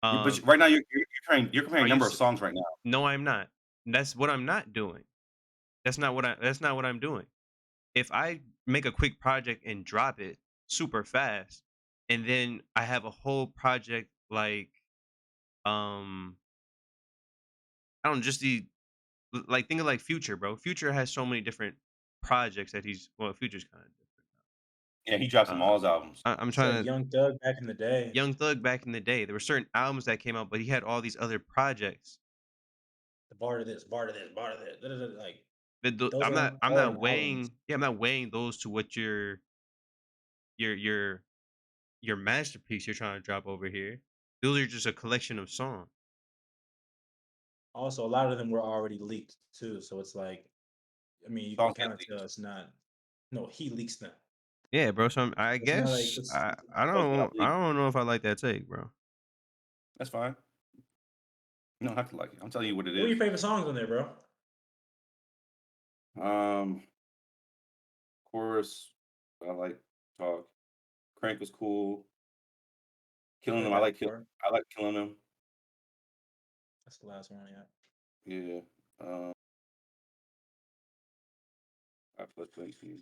But right now you're comparing are you number of s- songs right now. no, I'm not. That's what I'm not doing. That's not what I'm doing. If I make a quick project and drop it super fast, and then I have a whole project like um I don't know, just like think of like Future, bro. Future has so many different projects that Future's kind of different. Yeah, he drops them all his albums. I'm It's like trying to Young Thug back in the day. Young Thug back in the day. There were certain albums that came out, but he had all these other projects. The bar to this, bar to this, bar to this. Like That those I'm aren't I'm all not in weighing albums. yeah, I'm not weighing those to what your your your masterpiece you're trying to drop over here. Those are just a collection of songs. Also, a lot of them were already leaked too. So it's like, I mean, you can Songs get kind of leaked. tell it's not. No, he leaks them. Yeah, bro. So I It's not like guess it's. I got leaked. don't know if I like that take, bro. That's fine. You don't have to like it. I'm telling you what it What are your is. favorite songs on there, bro? Chorus, I like talk. Crank was cool. Killing Heard them, I that like before. killing them. That's the last one, yeah. Yeah. Let's play you.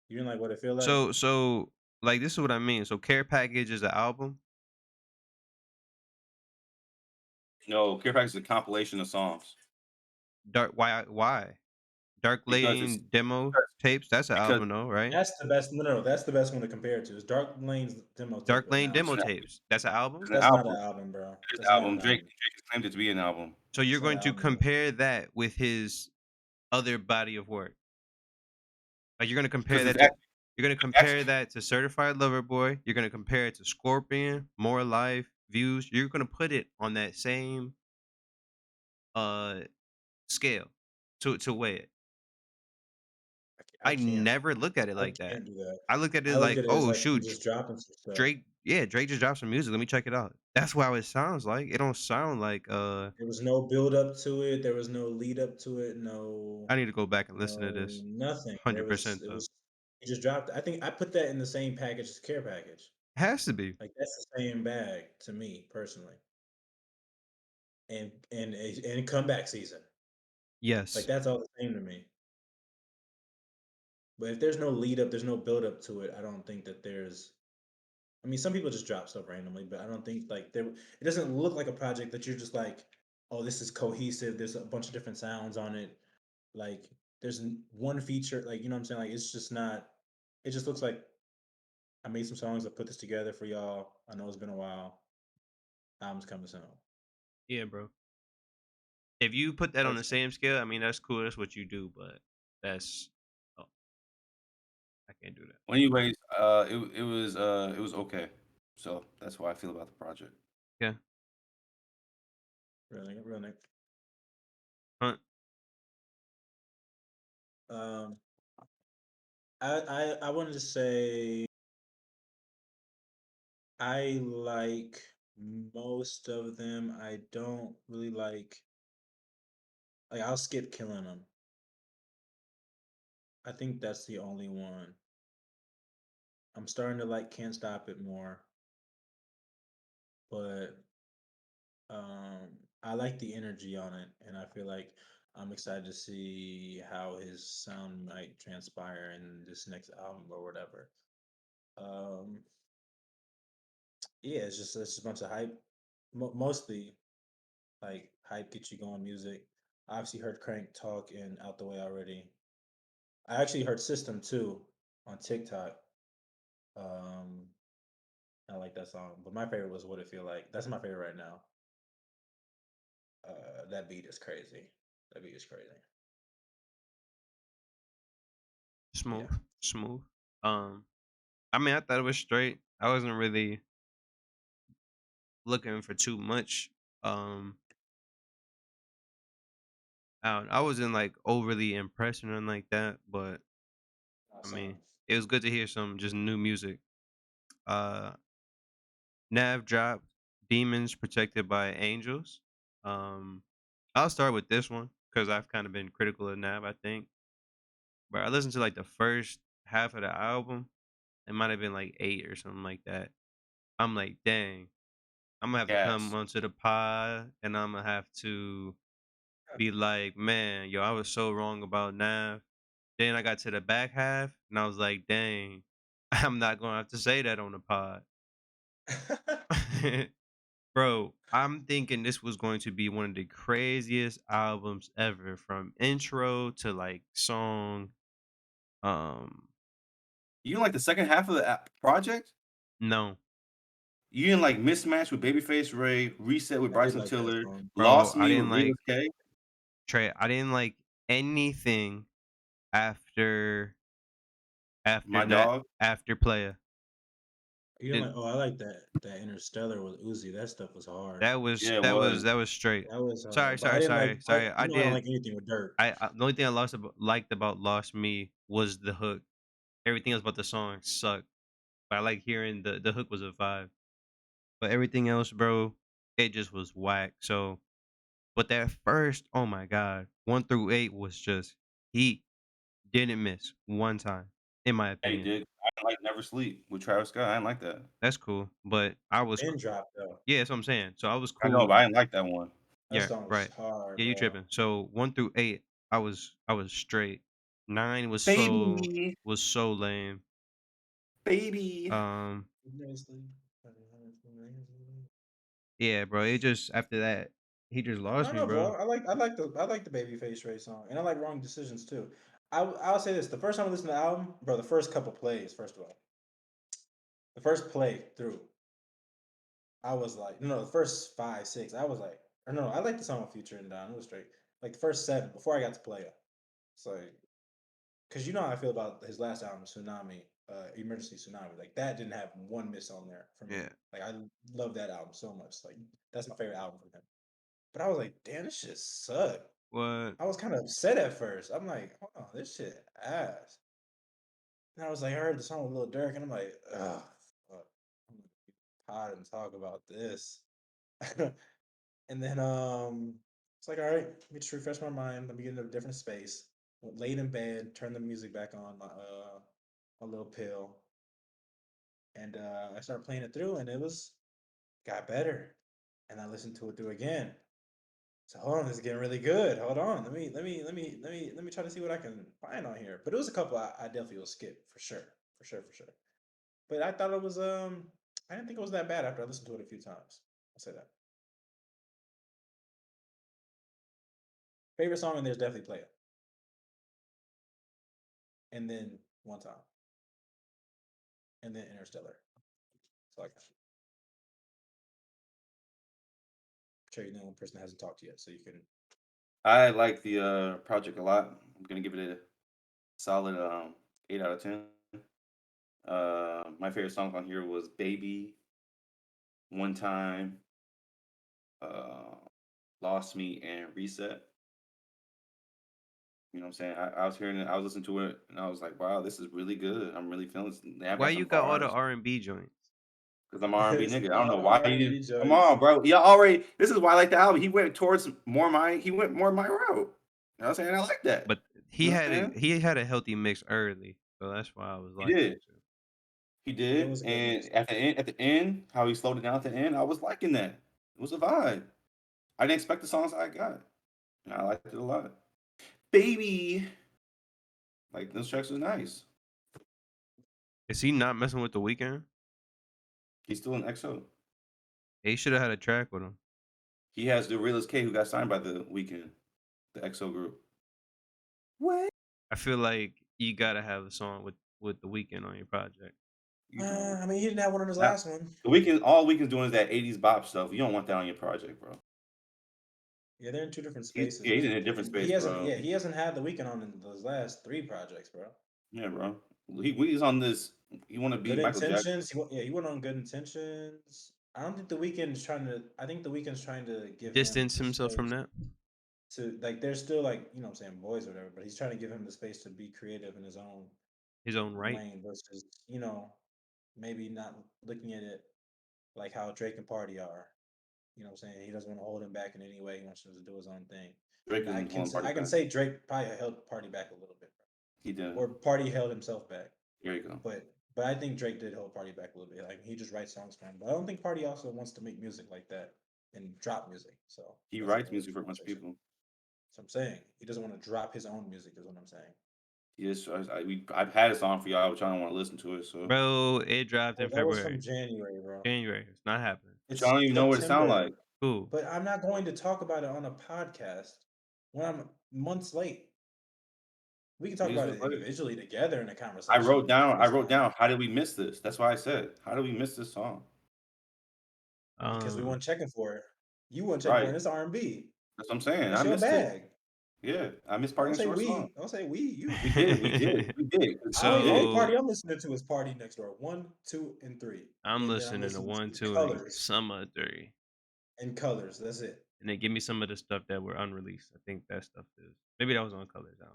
You didn't like what it feel like? So like this is what I mean. So Care Package is an album. No, Care Package is a compilation of songs Why? Dark because it's Lane demo tapes. That's an because album though, right? That's the best. No, that's the best one to compare it to. Is Dark Lane's demo tape Dark was Lane now. demo it's an, tapes. That's an album. it's an That's not an album. album, bro. It's That's an not album. an Drake album. has claimed it to be an album. So you're It's not going an to album, bro. compare that with his other body of work. Like you're gonna compare Because that to you're gonna compare that to Certified Lover Boy. You're gonna compare it to Scorpion, More Life, Views. You're gonna put it on that same scale to weigh it. I can't. never look at it I like that. can't do that. I look at it I look like, at it as oh like shoot, just dropping some stuff. Drake just dropped some music. Let me check it out. That's how it sounds like. It don't sound like There was no build up to it. There was no lead up to it. No, I need to go back and listen to no this. nothing. 100% It though. was. He just dropped. I think I put that in the same package as Care Package. Has to be. Like that's the same bag to me personally. And comeback season. Yes. Like that's all the same to me. But if there's no lead up, there's no build up to it. I don't think that there's. I mean, some people just drop stuff randomly, but I don't think like there. It doesn't look like a project that you're just like, oh, this is cohesive. There's a bunch of different sounds on it. Like there's one feature. Like you know what I'm saying. Like it's just not. It just looks like I made some songs. I put this together for y'all. I know it's been a while. Album's coming soon. Yeah, bro. If you put that on the That's same scale, I mean that's cool. That's what you do, but that's I can't do that. Anyways, it was okay. So that's how I feel about the project. Yeah. real Nick. Hunt. I wanted to say I like most of them. I don't really like I'll skip Killing Them. I think that's the only one. I'm starting to like Can't Stop It more. But I like the energy on it, and I feel like I'm excited to see how his sound might transpire in this next album or whatever. Yeah, it's just a bunch of hype. Mostly like hype gets you going music. I obviously heard Crank Talk and Out the Way already. I actually heard System too on TikTok. Um, I like that song, but my favorite was What It Feel Like. That's my favorite right now. That beat is crazy. That beat is crazy. Smooth. Smooth. I mean I thought it was straight. I wasn't really looking for too much. I wasn't like overly impressed or nothing like that, but I mean it was good to hear some just new music. Nav dropped Demons Protected by Angels. I'll start with this one because I've kind of been critical of Nav, I think. But I listened to like the first half of the album. It might have been like 8 or something like that. I'm like, dang, I'm gonna have to come Gas. onto the pod and I'm gonna have to be like, man, yo, I was so wrong about Nav. Then I got to the back half and I was like, dang, I'm not gonna have to say that on the pod. Bro, I'm thinking this was going to be one of the craziest albums ever, from intro to like song. You didn't like the second half of the project? No, You didn't like Mismatch with Babyface Ray, Reset with I did Bryson like that Tiller, song. bro, Lost I Me didn't with Rita like K? Trey. I didn't like anything after My that dog. after Playa. You know, Didn't- like, I like that Interstellar with Uzi. That stuff was hard. That was Yeah, it that was. was that was straight. That was hard. Sorry, But I didn't like. sorry. I don't like anything with Dirk. The only thing I liked about Lost Me was the hook. Everything else about the song sucked. But I like hearing the hook was a vibe. But everything else, bro, it just was whack. So, but that first, oh my god, 1 through 8 was just heat. Didn't miss one time, in my Hey, opinion. did I didn't like Never Sleep with Travis Scott. I didn't like that. That's cool, but I was Ben dropped though. yeah, that's what I'm saying. So I was I know, cool. but I didn't like that one. That Yeah, song was right. hard. Yeah, you Bro. tripping. So 1 through 8, I was straight. 9 was Baby, so lame. baby. Um, Seriously? yeah, bro. It just after that, he just I lost don't me, know, bro. bro. I like the Babyface Ray song, and I like Wrong Decisions too. I'll say this: the first time I listened to the album, bro, the first couple plays, first of all, the first play through, I was like, no, the first 5, 6, I was like, or no, I like the song with Future and Don. It was straight. Like the first 7 before I got to play it. It's like, cause you know how I feel about his last album, Tsunami, Emergency Tsunami. Like that didn't have one miss on there for me. Yeah. Like I love that album so much. Like that's my favorite album from him. But I was like, damn, this shit sucked. What? I was kind of upset at first. I'm like, hold on, this shit ass. And I was like, I heard the song with Lil Durk, and I'm like, ugh, fuck. I'm gonna be pod and talk about this. And then it's like, all right, let me just refresh my mind. Let me get into a different space. Went laid in bed, turned the music back on my little pill, and I started playing it through, and it got better. And I listened to it through again. So hold on, this is getting really good. Hold on, let me try to see what I can find on here. But it was a couple I definitely will skip for sure, for sure, for sure. But I thought it was I didn't think it was that bad after I listened to it a few times. I'll say that. Favorite song in there is definitely Play It. And then One Time. And then Interstellar. So I got you. I'm sure you know one person that hasn't talked yet, so you can. I like the project a lot. I'm gonna give it a solid 8 out of 10. My favorite songs on here was Baby, One Time, uh, Lost Me, and Reset. You know what I'm saying? I was hearing it, I was listening to it, and I was like, wow, this is really good. I'm really feeling this. They have Why got you some got all the bars R&B joints? because I'm R&B It's nigga. I don't know all why you R&B didn't. Come joints. on, bro. Yeah, already. This is why I like the album. He went towards more my. He went more my route. You know what I'm saying? I like that. But You know what I'm saying? he had a healthy mix early, so that's why I was He liking did. it too. He It did. was a good mix. And at the end, how he slowed it down at the end, I was liking that. It was a vibe. I didn't expect the songs I got. And I liked it a lot. Baby. Like those tracks was nice. Is he not messing with the weekend? He's still in EXO. He should have had a track with him. He has the realest K who got signed by the weekend, the EXO group. What? I feel like you gotta have a song with the weekend on your project. You don't. I mean, he didn't have one on his Now, last one. the weekend, all weekend's doing is that 80s bop stuff. You don't want that on your project, bro. Yeah, they're in two different He's, spaces, yeah, he's man. in a different He space, hasn't. bro. Yeah, he hasn't had the weekend on in those last 3 projects, bro. Yeah, bro. He's on this. You want to be Good Michael Jackson. intentions. He went on Good Intentions. I don't think the weekend is trying to. I think the weekend's trying to give him Distance the himself from space that. to like. They're still like what I'm saying, boys or whatever. But he's trying to give him the space to be creative in His own right. lane versus maybe not looking at it like how Drake and Party are. You know what I'm saying? He doesn't want to hold him back in any way. He wants him to do his own thing. Drake And I isn't can pulling party I can back. say Drake probably held Party back a little bit, He did. or Party held himself back. There you go. But I think Drake did hold Party back a little bit. Like he just writes songs for him. But I don't think Party also wants to make music like that and drop music. So He that's writes another music for a bunch of conversation. people. So I'm saying he doesn't want to drop his own music. Is what I'm saying. Yes, I've had a song for y'all, but y'all don't want to listen to it. So, Bro, it dropped in Well, that was from February. January, bro. January. It's not happening. but It's y'all don't even know what it sound September. like. Cool. But I'm not going to talk about it on a podcast when I'm months late. We can talk It is about what it it is. individually together in a I conversation. wrote down. I It's wrote fine. down. How did we miss this? That's why I said. How did we miss this song? Because we weren't checking for it. You weren't checking for Right. it. It's R&B. That's what I'm saying. I That's your missed it. bag. Yeah, I missed Party Don't Next say Door song. we. Don't say we. You. We did. We did. We did. Only We did. party So I'm listening to is Party Next Door 1, 2, and 3, I'm and then I'm listening to listening 1, to 2, and Colors some of 3. and Colors. That's it. And then give me some of the stuff that were unreleased. I think that stuff is maybe that was on Colors. I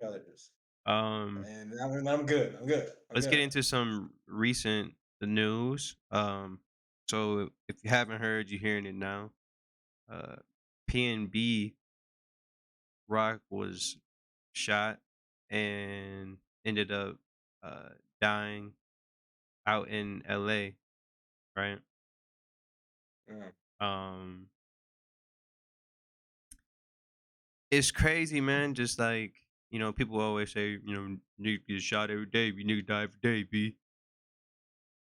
Colors. don't know. And I'm good. I'm good. I'm Let's get good. into some recent news. So if you haven't heard, you're hearing it now. PNB Rock was shot and ended up dying out in LA, right? Mm. It's crazy, man. Just like, people always say, niggas get shot every day, you niggas die every day, b.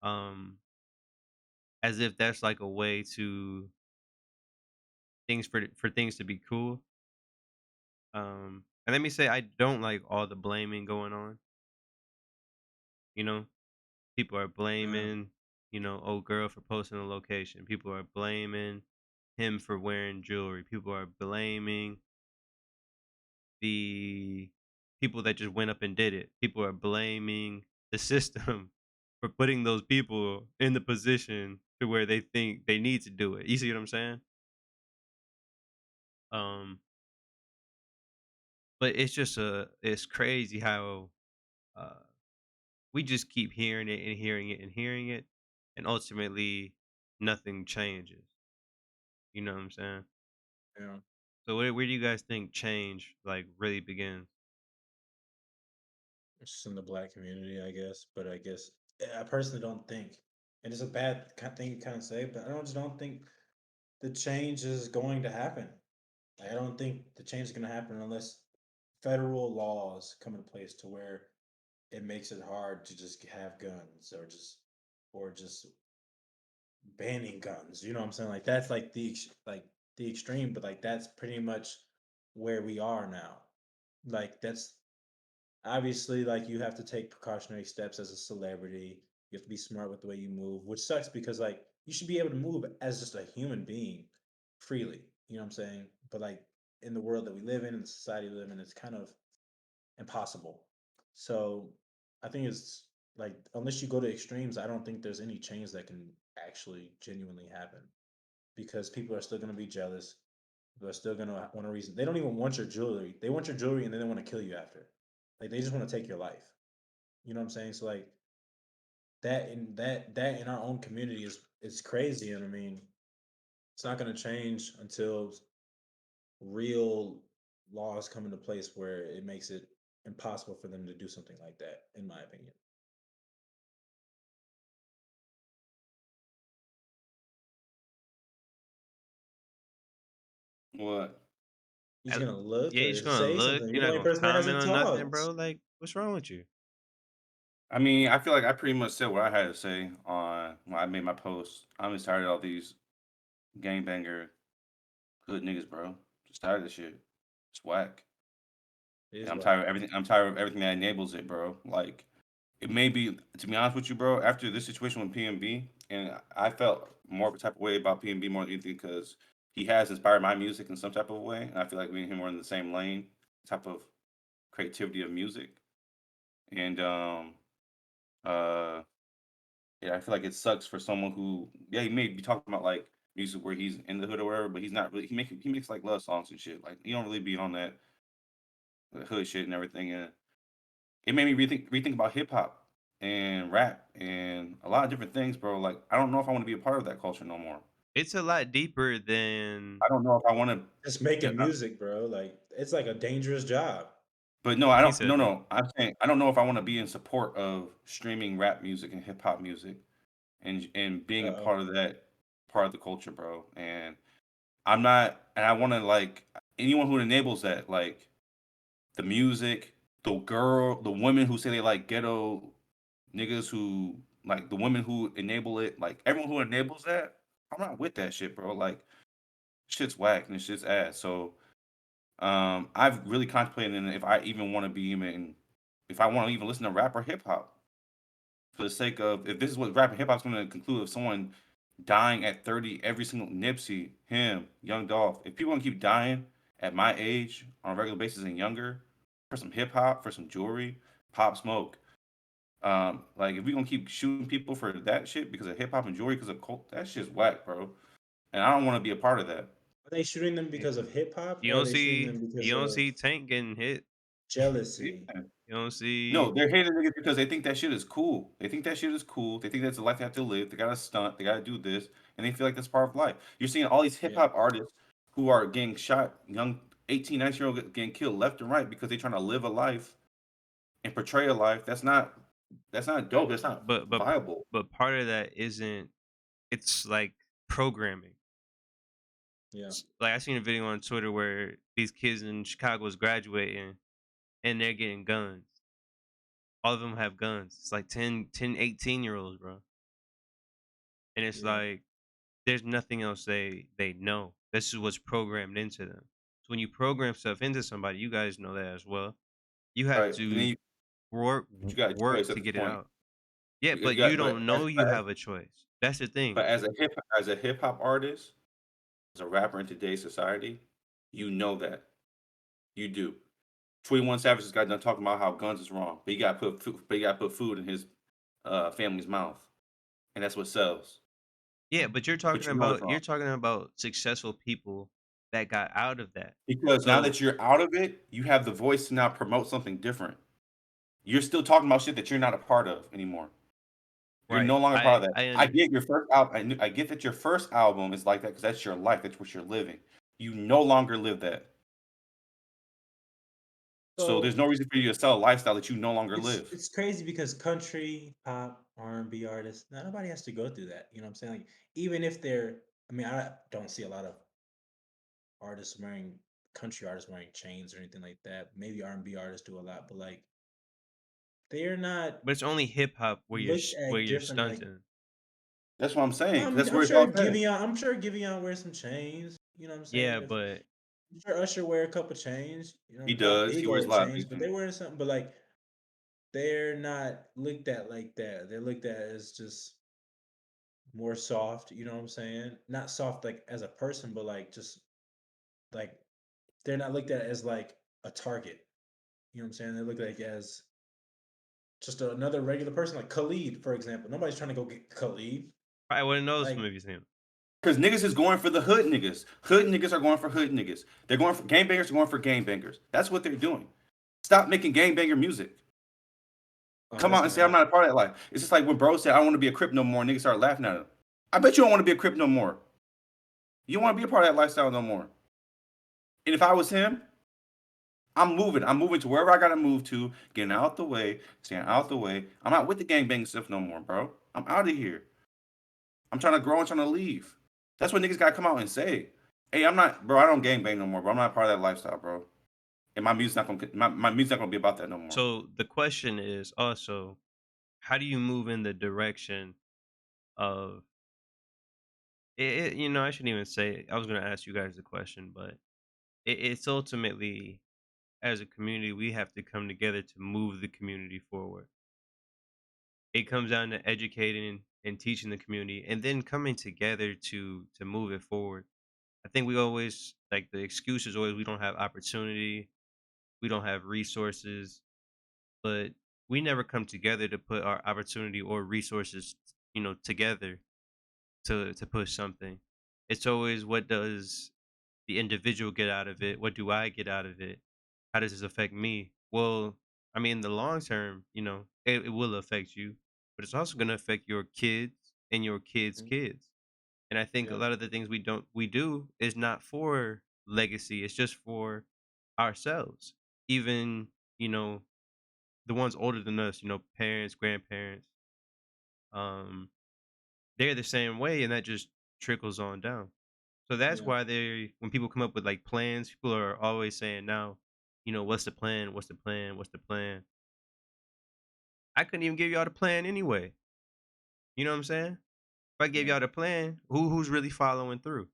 Um, as if that's like a way to things for things to be cool. And let me say, I don't like all the blaming going on. You know, people are Yeah. blaming, old girl for posting a location. People are blaming him for wearing jewelry. People are blaming the people that just went up and did it. People are blaming the system for putting those people in the position to where they think they need to do it. You see what I'm saying? Um, but it's crazy how uh we just keep hearing it and hearing it and hearing it, and ultimately nothing changes. You know what I'm saying? Yeah. So where do you guys think change like really begins? It's just in the black community, I guess. But I guess I personally don't think, and it's a bad thing to kind of say, but just don't think the change is going to happen. Like, I don't think the change is going to happen unless federal laws come into place to where it makes it hard to just have guns or just banning guns. You know what I'm saying? Like that's like the extreme, but like that's pretty much where we are now. Like that's obviously like you have to take precautionary steps as a celebrity. You have to be smart with the way you move, which sucks because like you should be able to move as just a human being freely. You know what I'm saying? But like in the world that we live in the society we live in, it's kind of impossible. So I think it's like unless you go to extremes, I don't think there's any change that can actually genuinely happen because people are still going to be jealous. People are still going to want a reason. They don't even want your jewelry. They want your jewelry and then they want to kill you after. Like they just want to take your life. You know what I'm saying? So like that in our own community is crazy. And I mean, it's not going to change until real laws come into place where it makes it impossible for them to do something like that, in my opinion. What? He's I- gonna look yeah, you're or just gonna say look. something. You're You're the not only gonna person that comment hasn't on nothing, bro. talked. Like, what's wrong with you? I mean, I feel like I pretty much said what I had to say on when I made my post. I'm just tired of all these gangbanger hood niggas, bro. Just tired of this shit. It's whack. It And is I'm whack. tired of everything. I'm tired of everything that enables it, bro. Like it may be, to be honest with you, bro. After this situation with PNB, and I felt more of a type of way about PNB more than anything because he has inspired my music in some type of way, and I feel like me and him are in the same lane, type of creativity of music. And uh yeah, I feel like it sucks for someone who, yeah, he may be talking about like music where he's in the hood or whatever, but he's not really. He makes like love songs and shit. Like he don't really be on that hood shit and everything. And it made me rethink about hip hop and rap and a lot of different things, bro. Like I don't know if I want to be a part of that culture no more. It's a lot deeper than I don't know if I want to. Just Yeah, making music, bro. Like it's like a dangerous job. but no, I he don't. No, said. no. I'm saying I don't know if I want to be in support of streaming rap music and hip hop music and being a Uh-oh. part of that part of the culture, bro. And I'm not, and I want to like anyone who enables that, like the music, the women who say they like ghetto niggas who like the women who enable it, like everyone who enables that. I'm not with that shit, bro. Like shit's whack and shit's ass. So I've really contemplated in if I even want to be even if I want to even listen to rap or hip hop for the sake of if this is what rap and hip hop's going to conclude of someone dying at 30 every single Nipsey, him, Young Dolph. If people want to keep dying at my age on a regular basis and younger for some hip hop, for some jewelry, pop smoke. Like if we gonna keep shooting people for that shit because of hip hop and jewelry because of cult, that shit's whack, bro. And I don't want to be a part of that. Are they shooting them because of hip hop You or are don't they shooting them see because you don't of see Tank getting hit. jealousy? Yeah. You don't No, see they're hating niggas because they think that shit is cool. They think that shit is cool. They think that's the life they have to live. They gotta stunt. They gotta do this, and they feel like that's part of life. You're seeing all these hip Yeah. hop artists who are getting shot, young 18, 19-year-old getting killed left and right because they're trying to live a life and portray a life that's not dope. That's not but but viable. but part of that isn't it's like programming. Yeah. Like I seen a video on Twitter where these kids in Chicago was graduating and they're getting guns. All of them have guns. It's like 18-year-olds, bro. And it's Yeah. like there's nothing else they know. This is what's programmed into them. So when you program stuff into somebody, you guys know that as well. You have Right? But then to work but you got a choice work at to this get it point. out. Yeah, You but got you don't know you have a choice. That's the thing. but as a hip hop artist, as a rapper in today's society, you know that. You do. 21 Savage just got done talking about how guns is wrong, but he got to put food in his family's mouth, and that's what sells. Yeah, but But you know it's wrong you're talking about successful people that got out of that. because now So that you're out of it, you have the voice to now promote something different. You're still talking about shit that you're not a part of anymore. You're right, no longer part of that. I I under get your first album. I get that your first album is like that because that's your life. That's what you're living. You no longer live that. So there's So no reason for you to sell a lifestyle that you no longer live. it's crazy because country, pop, R&B artists, not nobody has to go through that. You know what I'm saying? Like even if they're, I mean, I don't see a lot of artists wearing country artists wearing chains or anything like that. Maybe R&B artists do a lot, but like they're not but it's only hip hop looked where at you're different. Like stunting. That's what I'm saying. 'Cause that's I'm where it's sure all said. Giveon, I'm sure Giveon wears some chains. You know what I'm Yeah, saying? If but I'm sure Usher wear a couple chains. You know, He not does. big He wears a old lot of chains, big but things. they wearing something. But like they're not looked at like that. They're looked at as just more soft. You know what I'm saying? Not soft like as a person, but like just like they're not looked at as like a target. You know what I'm saying? They're looked like as just another regular person, like Khalid, for example. Nobody's trying to go get Khalid. I wouldn't know this from Like, if you seen him. Because niggas is going for the hood niggas. Hood niggas are going for hood niggas. They're going for gangbangers are going for gangbangers. That's what they're doing. Stop making gangbanger music. oh, Come that's out and gonna say I'm not a happen. part of that life. It's just like when bro said I don't want to be a crip no more. Niggas start laughing at him. I bet you don't want to be a crip no more. You don't want to be a part of that lifestyle no more. And if I was him, I'm moving. I'm moving to wherever I gotta move to, getting out the way, staying out the way. I'm not with the gangbang stuff no more, bro. I'm out of here. I'm trying to grow and trying to leave. That's what niggas gotta come out and say. Hey, I'm not, bro. I don't gangbang no more, bro. I'm not part of that lifestyle, bro. And my music's not gonna be about that no more. So the question is also, how do you move in the direction of you know, I shouldn't even say I was gonna ask you guys the question, but it's ultimately as a community we have to come together to move the community forward. It comes down to educating and teaching the community and then coming together to move it forward. I think we always like the excuse is always we don't have opportunity, we don't have resources, but we never come together to put our opportunity or resources, you know, together to push something. It's always what does the individual get out of it? What do I get out of it? How does this affect me? Well, I mean, in the long term, you know, it will affect you, but it's also going to affect your kids and your kids' Mhm. kids. And I think a Yeah. lot of the things we do is not for legacy. It's just for ourselves. Even, you know, the ones older than us, you know, parents, grandparents, um, they're the same way, and that just trickles on down. So that's Yeah. why when people come up with like plans, people are always saying now, you know, what's the plan? What's the plan? What's the plan? I couldn't even give y'all the plan anyway. You know what I'm saying? If I gave Yeah. y'all the plan, who's really following through?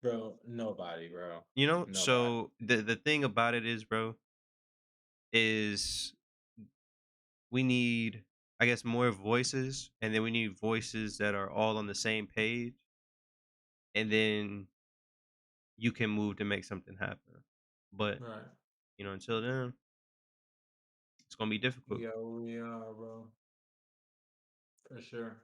Bro, nobody, bro. You know? Nobody. So the thing about it is, bro, is we need I guess more voices and then we need voices that are all on the same page and then you can move to make something happen. But, Right. you know, until then, it's gonna be difficult. Yeah, we are, bro. For sure.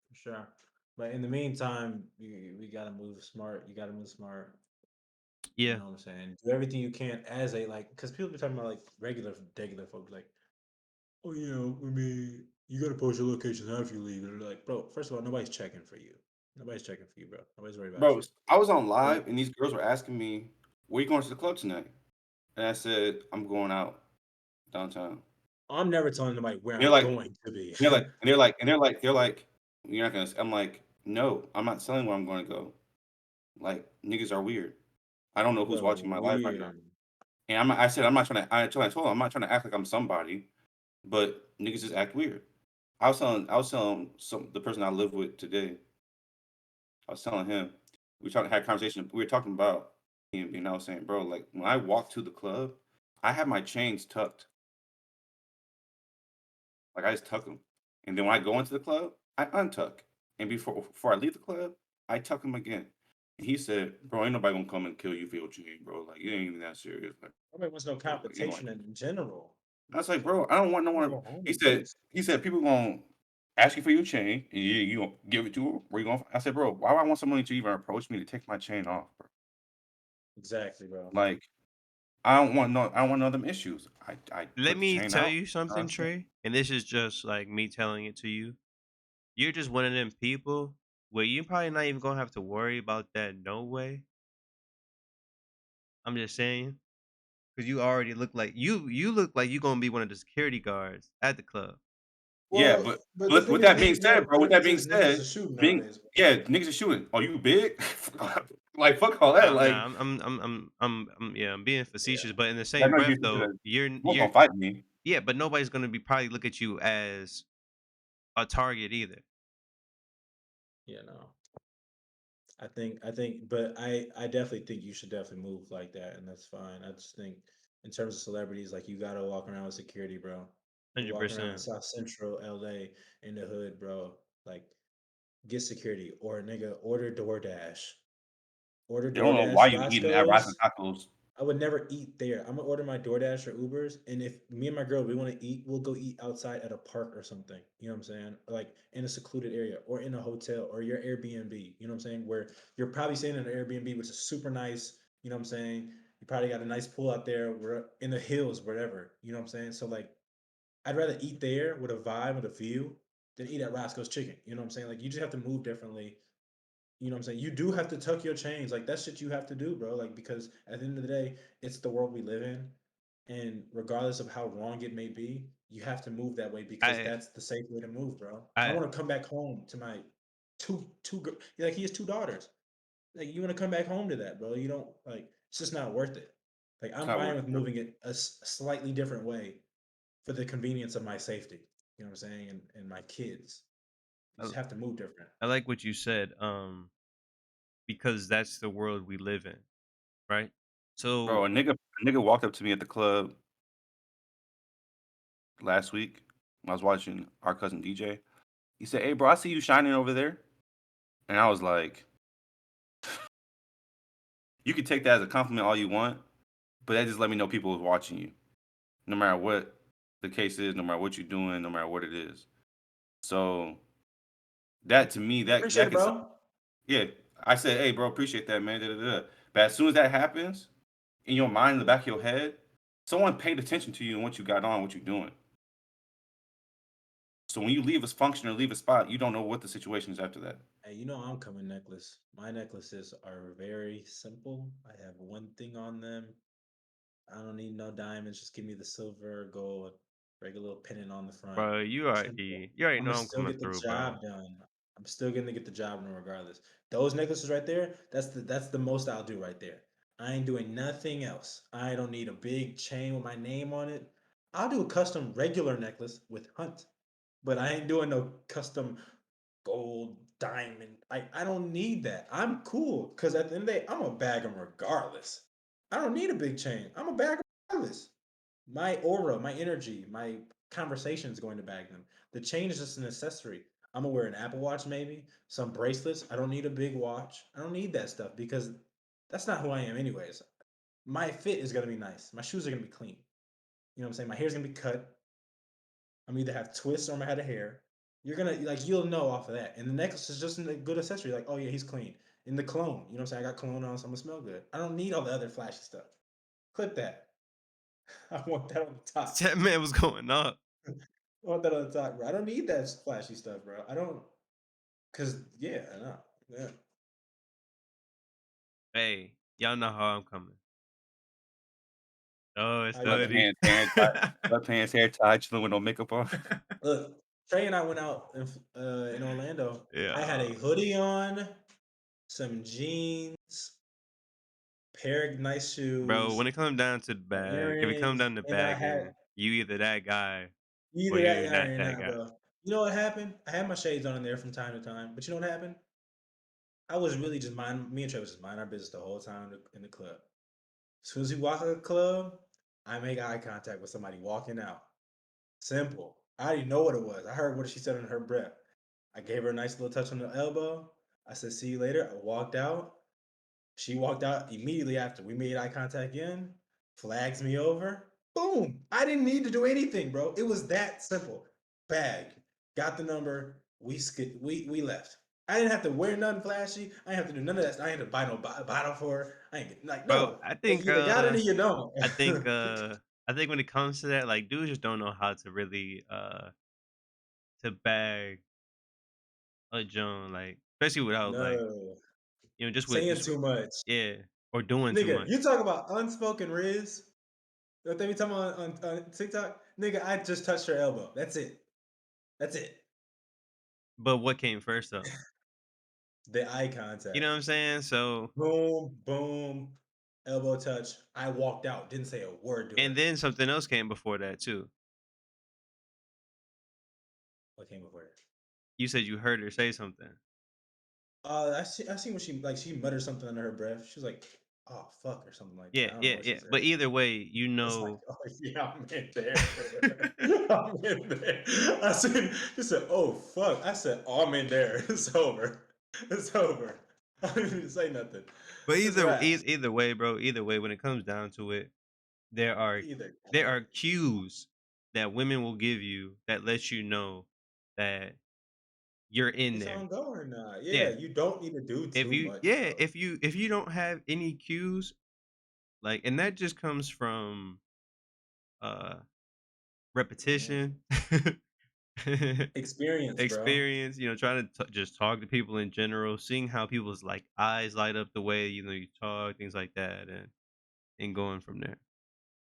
For sure. But in the meantime, we gotta move smart. You gotta move smart. You Yeah. know what I'm saying? Do everything you can as a like, because people be talking about like regular folks, like, oh, you know, I mean, you gotta post your location after you leave. And they're like, bro, first of all, nobody's checking for you. Nobody's checking for you, bro. Nobody's worried about Bro, you. I was on Like, live and these girls were asking me, "Where you going to the club tonight?" And I said, "I'm going out downtown." I'm never telling nobody where And they're I'm like, going to be. "You're not gonna." I'm like, "No, I'm not telling where I'm going to go." Like niggas are weird. I don't know who's Bro, watching my life right now. weird. And I said I'm not trying to. I told him I'm not trying to act like I'm somebody, but niggas just act weird. I was telling the person I live with today. I was telling him had a conversation. We were talking about him, and I was saying, bro, like when I walk to the club, I have my chains tucked. Like I just tuck them, and then when I go into the club, I untuck. And before I leave the club, I tuck them again. And he said, "Bro, ain't nobody gonna come and kill you for your chain, bro. Like it ain't even that serious. Like, There was no bro, like, you know, like competition in general. I was like, bro, I don't want no You one. go home He with said, this. he said people gonna ask you for your chain, and you gonna give it to them. Where you going? I said, bro, why would I want somebody to even approach me to take my chain off, bro? Exactly, bro. Like I don't want none of them issues. I Let put the me chain tell out. you I something, said, Trey, and this is just like me telling it to you. You're just one of them people where you're probably not even gonna have to worry about that no way. I'm just saying. Because you already look like you look like you gonna be one of the security guards at the club. yeah, Well, but but the with thing with is, that being niggas know said, the bro, with that difference being is niggas said, are shooting being nowadays. yeah, niggas are shooting. Are you big? Like fuck all that. Nah, Like yeah, I'm being facetious, but in the I same know breath you're though, gonna you you're gonna fight me. yeah, but nobody's gonna be probably look at you as a target either. You know, but I definitely think you should definitely move like that, and that's fine. I just think in terms of celebrities, like you gotta walk around with security, bro. You're Hundred walking around in percent. South Central LA in the hood, bro. Like get security or nigga order DoorDash. Order They don't know why DoorDash, you eating at Rising Roscoe's. Tacos. I would never eat there. I'm gonna order my DoorDash or Ubers, and if me and my girl we want to eat, we'll go eat outside at a park or something. You know what I'm saying? Like in a secluded area or in a hotel or your Airbnb. You know what I'm saying? Where you're probably staying in an Airbnb, which is super nice. You know what I'm saying? You probably got a nice pool out there. We're in the hills, whatever. You know what I'm saying? So like, I'd rather eat there with a vibe, with a view, than eat at Roscoe's Chicken. You know what I'm saying? Like you just have to move differently. You know what I'm saying? You do have to tuck your chains. Like that shit you have to do, bro. Like because at the end of the day, it's the world we live in. And regardless of how wrong it may be, you have to move that way because I that's the safe way to move, bro. I I want to come back home to my like he has two daughters. Like you want to come back home to that, bro. You don't like it's just not worth it. Like It's I'm not fine worth with it, bro. moving it a slightly different way for the convenience of my safety. You know what I'm saying? And my kids. You I just have to move different. I like what you said. Because that's the world we live in, right? Bro, So a nigga walked up to me at the club last week when I was watching our cousin DJ. He said, "Hey, bro, I see you shining over there," and I was like, "You can take that as a compliment all you want, but that just let me know people was watching you, no matter what the case is, no matter what you're doing, no matter what it is." So that to me, Appreciate that it, can bro. yeah. I said, "Hey, bro, appreciate that, man." Da, da, da. But as soon as that happens, in your mind, in the back of your head, someone paid attention to you and what you got on, what you're doing. So when you leave a function or leave a spot, you don't know what the situation is after that. Hey, you know I'm coming necklace. My necklaces are very simple. I have one thing on them. I don't need no diamonds. Just give me the silver or gold, regular little pennant on the front. bro, Simple. you already I'm know gonna I'm still coming get the through, bro. job done. I'm still gonna get the job done regardless. Those necklaces right there, that's the most I'll do right there. I ain't doing nothing else. I don't need a big chain with my name on it. I'll do a custom regular necklace with Hunt, but I ain't doing no custom gold, diamond. I don't need that. I'm cool because at the end of the day, I'm a bag 'em regardless. I don't need a big chain. I'm a bag 'em regardless. My aura, my energy, my conversation is going to bag them. The chain is just an accessory. I'm gonna wear an Apple Watch, maybe some bracelets. I don't need a big watch. I don't need that stuff because that's not who I am, anyways. My fit is gonna be nice. My shoes are gonna be clean. You know what I'm saying? My hair's gonna be cut. I'm either have twists or I'm gonna have a hair. You're gonna like you'll know off of that. And the necklace is just a good accessory. Like, oh yeah, he's clean. In the cologne, you know what I'm saying? I got cologne on, so I'm gonna smell good. I don't need all the other flashy stuff. Clip that. I want that on the top. That man was going up. I want that on the top, bro. I don't need that flashy stuff, bro. I don't, cause yeah, I know. Yeah. Hey, y'all know how I'm coming. Oh, it's How you coming? dirty. Sweatpants, hair tied, chilling with no makeup on. Look, Trey and I went out in Orlando. I had Yeah. a hoodie on, some jeans, pair of nice Bro, shoes, when it comes down to the some bag, if it comes earrings, down to and I had bagging, you either that guy or either that you're guy not or that not, guy. bro. You know what happened? I had my shades on in there from time to time, but you know what happened? I was really just mind me and Trey was just mind our business the whole time in the club. As soon as we walk out of the club, I make eye contact with somebody walking out. Simple. I already know what it was. I heard what she said under her breath. I gave her a nice little touch on the elbow. I said, "See you later." I walked out. She walked out immediately after. We made eye contact again. Flags me over. Boom. I didn't need to do anything, bro. It was that simple. Bag. Got the number. We left. I didn't have to wear nothing flashy. I didn't have to do none of that. I didn't have to buy no bottle for her. I ain't like Bro, no. Like you either got it or you don't. I think I think when it comes to that, like dudes just don't know how to really to bag a Joan, like especially without like, No. just with Saying just too much. yeah, or doing too Nigga, much. you talk about unspoken riz. What they be talking about on TikTok? Nigga, I just touched her elbow. That's it. That's it. But what came first though? The eye You know contact. what I'm saying? So Boom, boom, elbow touch. I walked out. Didn't say a word to and her. then something else came before that too. What came before that? You said you heard her say something. I seen when she muttered something under her breath. She was like, "Oh fuck" or something like that. Yeah, I don't know yeah, what she yeah. But said. either way, It's like, know. oh yeah, I'm in there. I'm in there. I said, she said, "Oh fuck." I said, "Oh, I'm in there. It's over. It's over." I didn't even say nothing. But It's raps. either way, bro. Either way, when it comes down to it, there are Either there way. are cues that women will give you that let you know that you're in It's there. on go or not. Yeah. Yeah, you don't need to do too much, bro. If you don't have any cues, like, and that just comes from uh Mhm. repetition, Experience, bro. experience, trying to just talk to people in general, seeing how people's like eyes light up the way you talk, things like that, and going from there.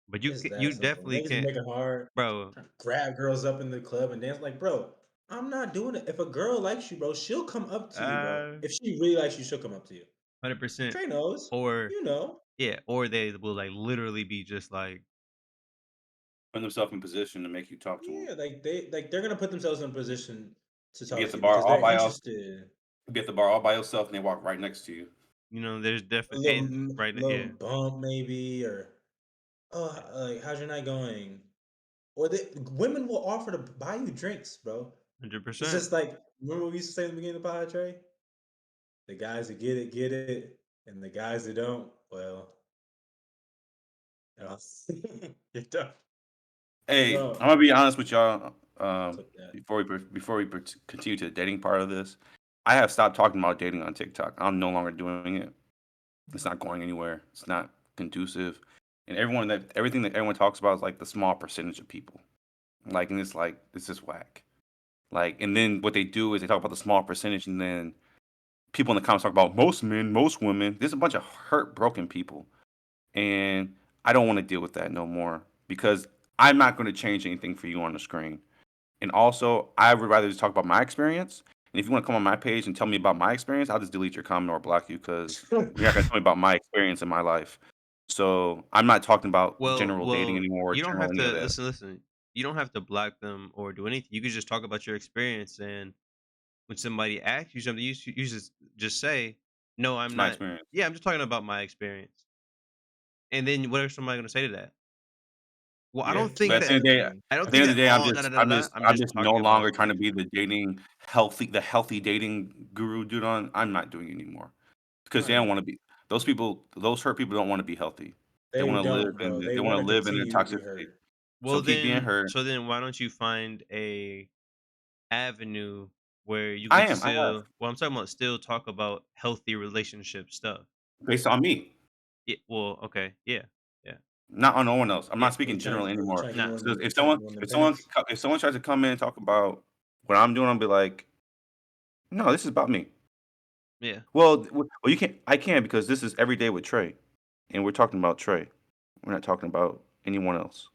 But It's you that simple. definitely Niggas be can't, making hard, bro. trying to grab girls up in the club and dance. Like, bro, I'm not doing it. If a girl likes you, bro, she'll come up to you, bro. uh If she really likes you, she'll come up to you. 100%. Trey knows. Or You know. yeah, or they will like literally be just like, Put themselves in position to make you talk to them. Yeah, they're gonna put themselves in a position to Be talk at to the you bar because all they're by yourself. interested. Be at the bar all by yourself, and they walk right next to you. there's A definitely little and right little yeah, bump maybe, or yeah, like how's your night going? Or women will offer to buy you drinks, bro. It's 100%. just like remember what we used to say in the beginning of the pod, Trey? The guys that get it, and the guys that don't, well, you know, you don't. Hey, No, I'm gonna be honest with y'all. took that. Before we continue to the dating part of this, I have stopped talking about dating on TikTok. I'm no longer doing it. It's not going anywhere. It's not conducive. And everything that everyone talks about is like the small percentage of people. Like, and it's like it's just whack. Like, and then what they do is they talk about the small percentage, and then people in the comments talk about most men, most women. There's a bunch of hurt, broken people, and I don't want to deal with that no more because I'm not going to change anything for you on the screen. And also, I would rather just talk about my experience. And if you want to come on my page and tell me about my experience, I'll just delete your comment or block you because you're not going to tell me about my experience in my life. So I'm not talking about general dating Well, anymore, or you don't general have any of to that. listen. You don't have to block them or do anything. You could just talk about your experience, and when somebody asks you something, you just say, "No, It's I'm my not." experience. Yeah, I'm just talking about my experience. And then what is somebody gonna say to that? Well, I Yeah, don't But think at the end that of the day, I don't at the think end of that the day, all da da da da. Da, I'm I'm just just no talking about longer trying to be the dating the healthy dating guru dude on. I'm not doing it anymore because they don't right. want to be those people. Those hurt people don't want to be healthy. They They want to live don't, bro. They they want want to to live in their continue to be toxicity. hurt. So well keep being then hurt. so then why don't you find a avenue where you I could am. I have still I'm talking about still talk about healthy relationship stuff. based on me, Yeah, well, okay, yeah, yeah, not on no one else. I'm yeah. not speaking generally Are you anymore. trying to give me Nah, one of So them? Trying to give me one of them pads? if someone tries to come in and talk about what I'm doing, I'll be like, no, this is about me. yeah. Well, you can't. I can because this is every day with Trey, and we're talking about Trey. We're not talking about anyone else.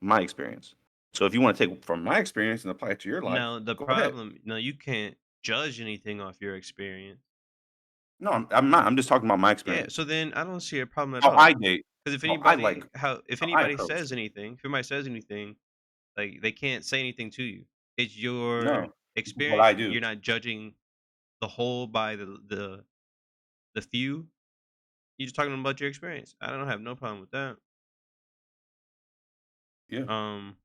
My experience. So if you want to take from my experience and apply it to your life, Now the go ahead. problem, no, you can't judge anything off your experience. No, I'm not. I'm just talking about my Yeah, experience. so then I don't see a problem at How all. I date, Because if how I anybody approach says it. anything, if anybody says anything, like they can't say anything to you. It's your No, this is what experience. I do. You're not judging the whole by the few. You're just talking about your experience. I don't have no problem with that. Yeah. Um,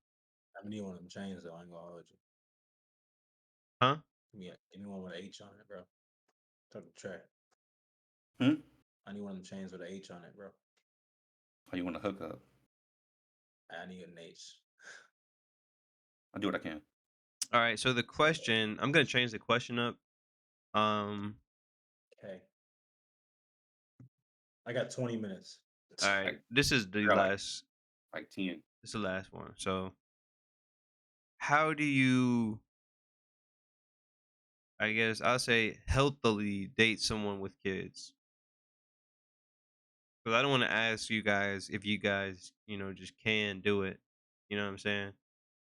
I need one of them chains though. I ain't gonna hold you. huh? Give me one with an H on it, bro. Talk the track. Hmm? I need one of them chains with an H on it, bro. How you want to hook up? I need an H. I do what I can. All right. So the question, I'm gonna change the question up. Um, Okay. I got 20 minutes. all right. Like This is the I got last. like 10. This is the last one. So, how do you? I guess I'll say healthily date someone with kids. Because I don't want to ask you guys if you guys, just can do it. You know what I'm saying?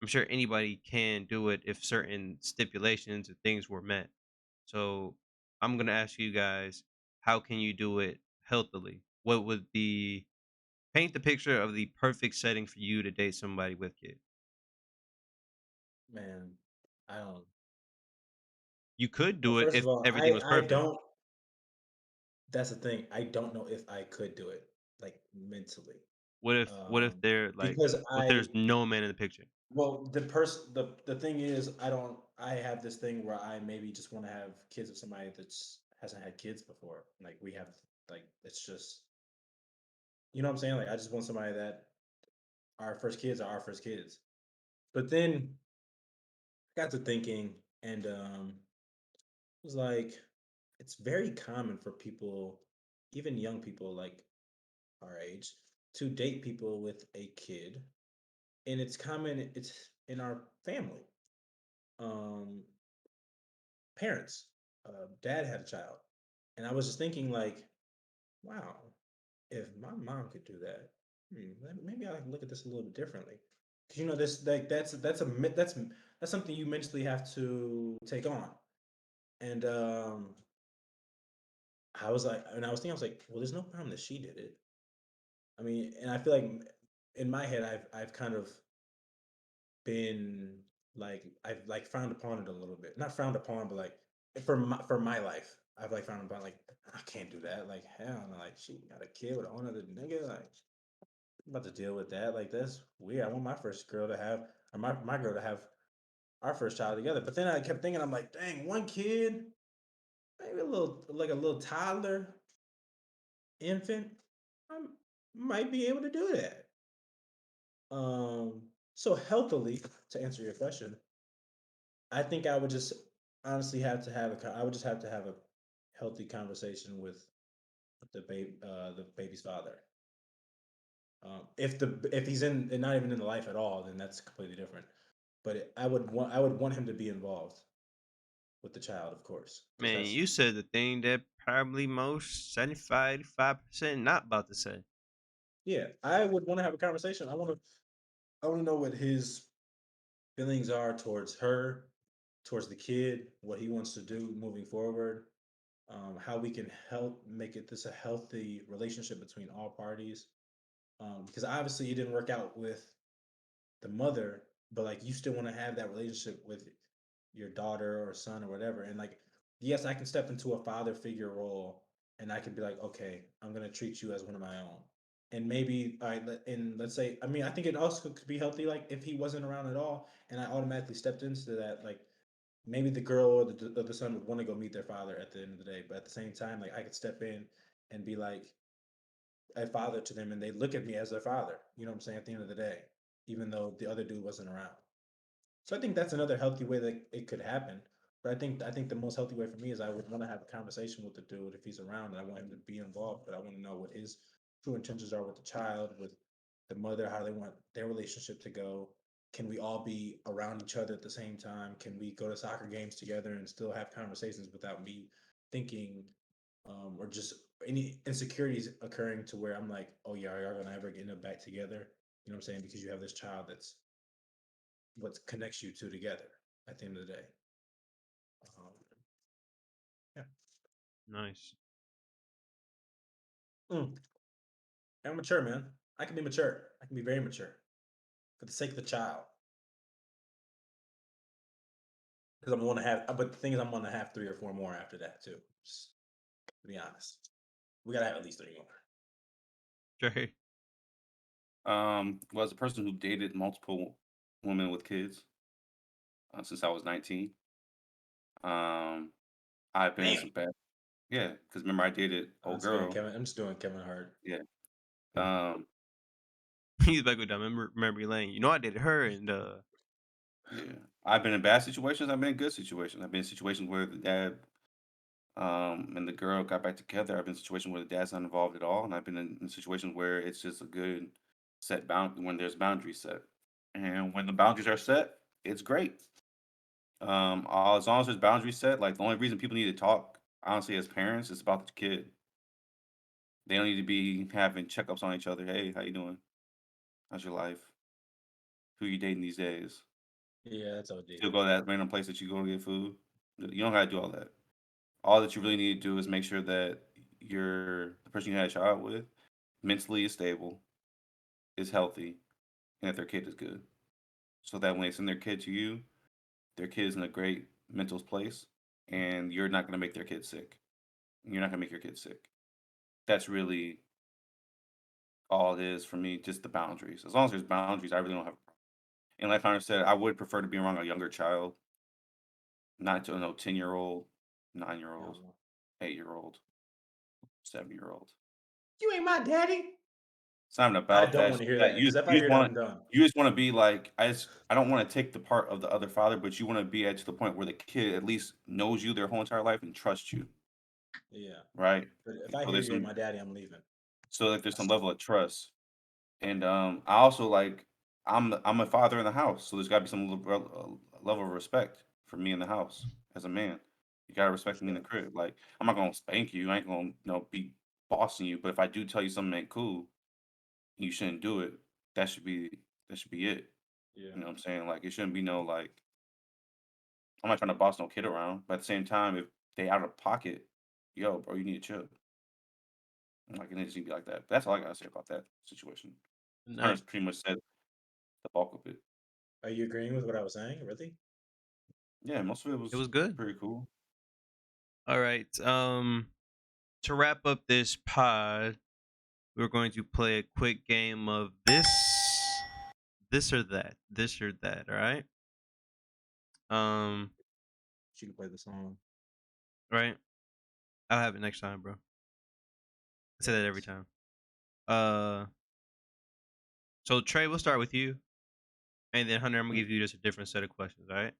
I'm sure anybody can do it if certain stipulations and things were met. So I'm gonna ask you guys, how can you do it healthily? What would paint the picture of the perfect setting for you to date somebody with kids? Man, I don't. You could Well, do it first if of all, everything was I perfect. don't. That's the thing. I don't know if I could do it, like mentally. What if they're like Because what if there's no man in the picture? well, the thing is, I have this thing where I maybe just want to have kids with somebody that's hasn't had kids before. Like we have, like it's just, you know what I'm saying? Like I just want somebody that our first kids are our first kids. But then I got to thinking, and it was like, it's very common for people, even young people like our age, to date people with a kid, and it's common. It's in our family. Um, Parents, dad had a child, and I was just thinking, like, wow, if my mom could do that, maybe I can look at this a little bit differently. Because this like that's something you mentally have to take on, and I was thinking, I was like, well, there's no problem that she did it. I mean, and I feel like in my head, I've kind of been like I've like frowned upon it a little bit. Not frowned upon, but like for my life, I've like frowned upon like I can't do that. Like hell no, like she got a kid with a whole other nigga. Like I'm about to deal with that. Like that's weird. I want my first girl to have or my girl to have our first child together. But then I kept thinking, I'm like, dang, one kid, maybe a little toddler, infant, I might be able to do that. So healthily, to answer your question, I think I would just honestly have to have I would just have to have a healthy conversation with the baby's father. If he's in and not even in the life at all, then that's completely different. But I would want him to be involved with the child, of course, because Man, that's you said the thing that probably most 75% not about to say. yeah. I would want to have a conversation. I want to know what his feelings are towards her, towards the kid, what he wants to do moving forward, how we can help make it this a healthy relationship between all parties. Because obviously it didn't work out with the mother, but like you still want to have that relationship with your daughter or son or whatever. And like, yes, I can step into a father figure role and I can be like, okay, I'm gonna treat you as one of my own. And maybe and let's say, I mean, I think it also could be healthy, like if he wasn't around at all, and I automatically stepped into that, like maybe the girl or the son would want to go meet their father at the end of the day, but at the same time, like I could step in and be like a father to them, and they look at me as their father. You know what I'm saying? At the end of the day, even though the other dude wasn't around. So I think that's another healthy way that it could happen. But I think the most healthy way for me is I would want to have a conversation with the dude if he's around, and I want him to be involved. But I want to know what his true intentions are with the child, with the mother, how they want their relationship to go. Can we all be around each other at the same time? Can we go to soccer games together and still have conversations without me thinking or just any insecurities occurring to where I'm like, oh yeah, are y'all gonna ever end up back together? You know what I'm saying? Because you have this child that's what connects you two together at the end of the day. Um, yeah. Nice. Mm. I'm mature, man. I can be mature. I can be very mature for the sake of the child. Because I'm going to have, but the thing is, I'm going to have 3 or 4 more after that too. Just to be honest, we gotta have at least 3 more. Trey. Was a person who dated multiple women with kids since I was 19. Um, I've been in Damn. some bad, yeah, because remember I dated old girl, I'm just doing Kevin Hart. yeah. Um, He's back with down memory lane. You know, I did her, and yeah, I've been in bad situations. I've been in good situations. I've been in situations where the dad and the girl got back together. I've been in situations where the dad's not involved at all, and I've been in situations where it's just a good set bound when there's boundaries set, and when the boundaries are set, it's great. As long as there's boundaries set, like the only reason people need to talk, honestly, as parents, is about the kid. They don't need to be having checkups on each other. Hey, how you doing? How's your life? Who you dating these days? Yeah, that's OD. Still go to that random place that you go to get food. You don't gotta do all that. All that you really need to do is make sure that the person you had a child with mentally is stable, is healthy, and that their kid is good. So that when they send their kid to you, their kid is in a great mental place, and you're not gonna make their kid sick. You're not gonna make your kid sick. That's really all it is for me, just the boundaries. As long as there's boundaries, I really don't have a problem. And like Hunter said, I would prefer to be around a younger child, not to no 10-year-old, 9-year-old, 8-year-old, 7-year-old. You ain't my daddy. It's not even I about don't that. want to It's hear that that because if I hear that, I'm done. you just wanna be like, I don't wanna take the part of the other father, but you wanna be at to the point where the kid at least knows you their whole entire life and trusts you, Yeah, right? but if And I so hear there's you ain't some my daddy, I'm leaving. there's some level of trust. And I also like I'm a father in the house, so there's got to be some level of respect for me in the house as a man. You gotta For respect me in the sure. crib. Like I'm not gonna spank you. I ain't gonna be bossing you. But if I do tell you something ain't cool, you shouldn't do it. That should be it. Yeah. You know what I'm saying? Like it shouldn't be no like I'm not trying to boss no kid around. But at the same time, if they out of pocket, yo, bro, you need to chill. Like it needs to be like that. That's all I gotta say about that situation. nice. Hunter's pretty much said the bulk of it. Are you agreeing with what I was saying? Really? Yeah, most of it It was was good. pretty cool. All right. To wrap up this pod, we're going to play a quick game of this or that, this or that. All right. Um. You can play the song. Right. I'll have it next time, bro. I say that every time. Uh. So Trey, we'll start with you, and then Hunter, I'm gonna Mm. give you just a different set of questions. All right.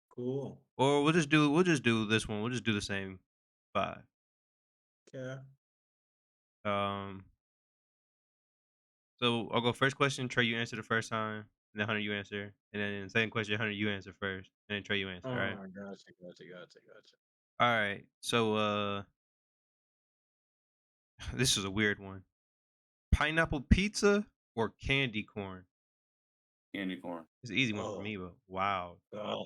Cool. Or we'll just do this one. We'll just do the same 5. Okay. Um. So I'll go first question. Trey, you answer the first time, and then Hunter, you answer, and then second question, Hunter, you answer first, and then Trey, you answer. Oh, All right. gotcha. All right. So this is a weird one. Pineapple pizza or candy corn? Candy corn. It's an easy one for Oh, me, but wow, God.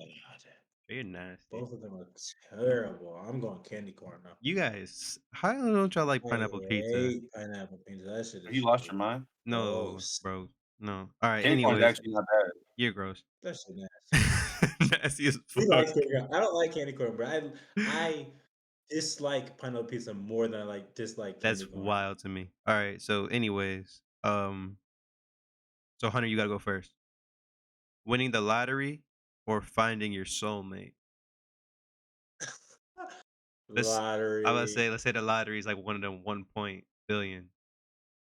you're nasty. Both of them are terrible. I'm going candy corn now. You guys, how don't y'all like I pineapple pizza? hate pineapple pizza. That shit Have you is lost your mind? No, gross. bro. No. All right. Candy corn is Anyways, actually not bad. you're gross. That shit nasty. Nasty as He fuck. likes candy corn. I don't like candy corn, bro. I dislike pineapple pizza more than I dislike candy That's corn. wild to me. All right. So, anyways, so Hunter, you gotta go first. Winning the lottery or finding your soulmate? Let's. I would say, Lottery. let's say the lottery is like one of them 1 billion.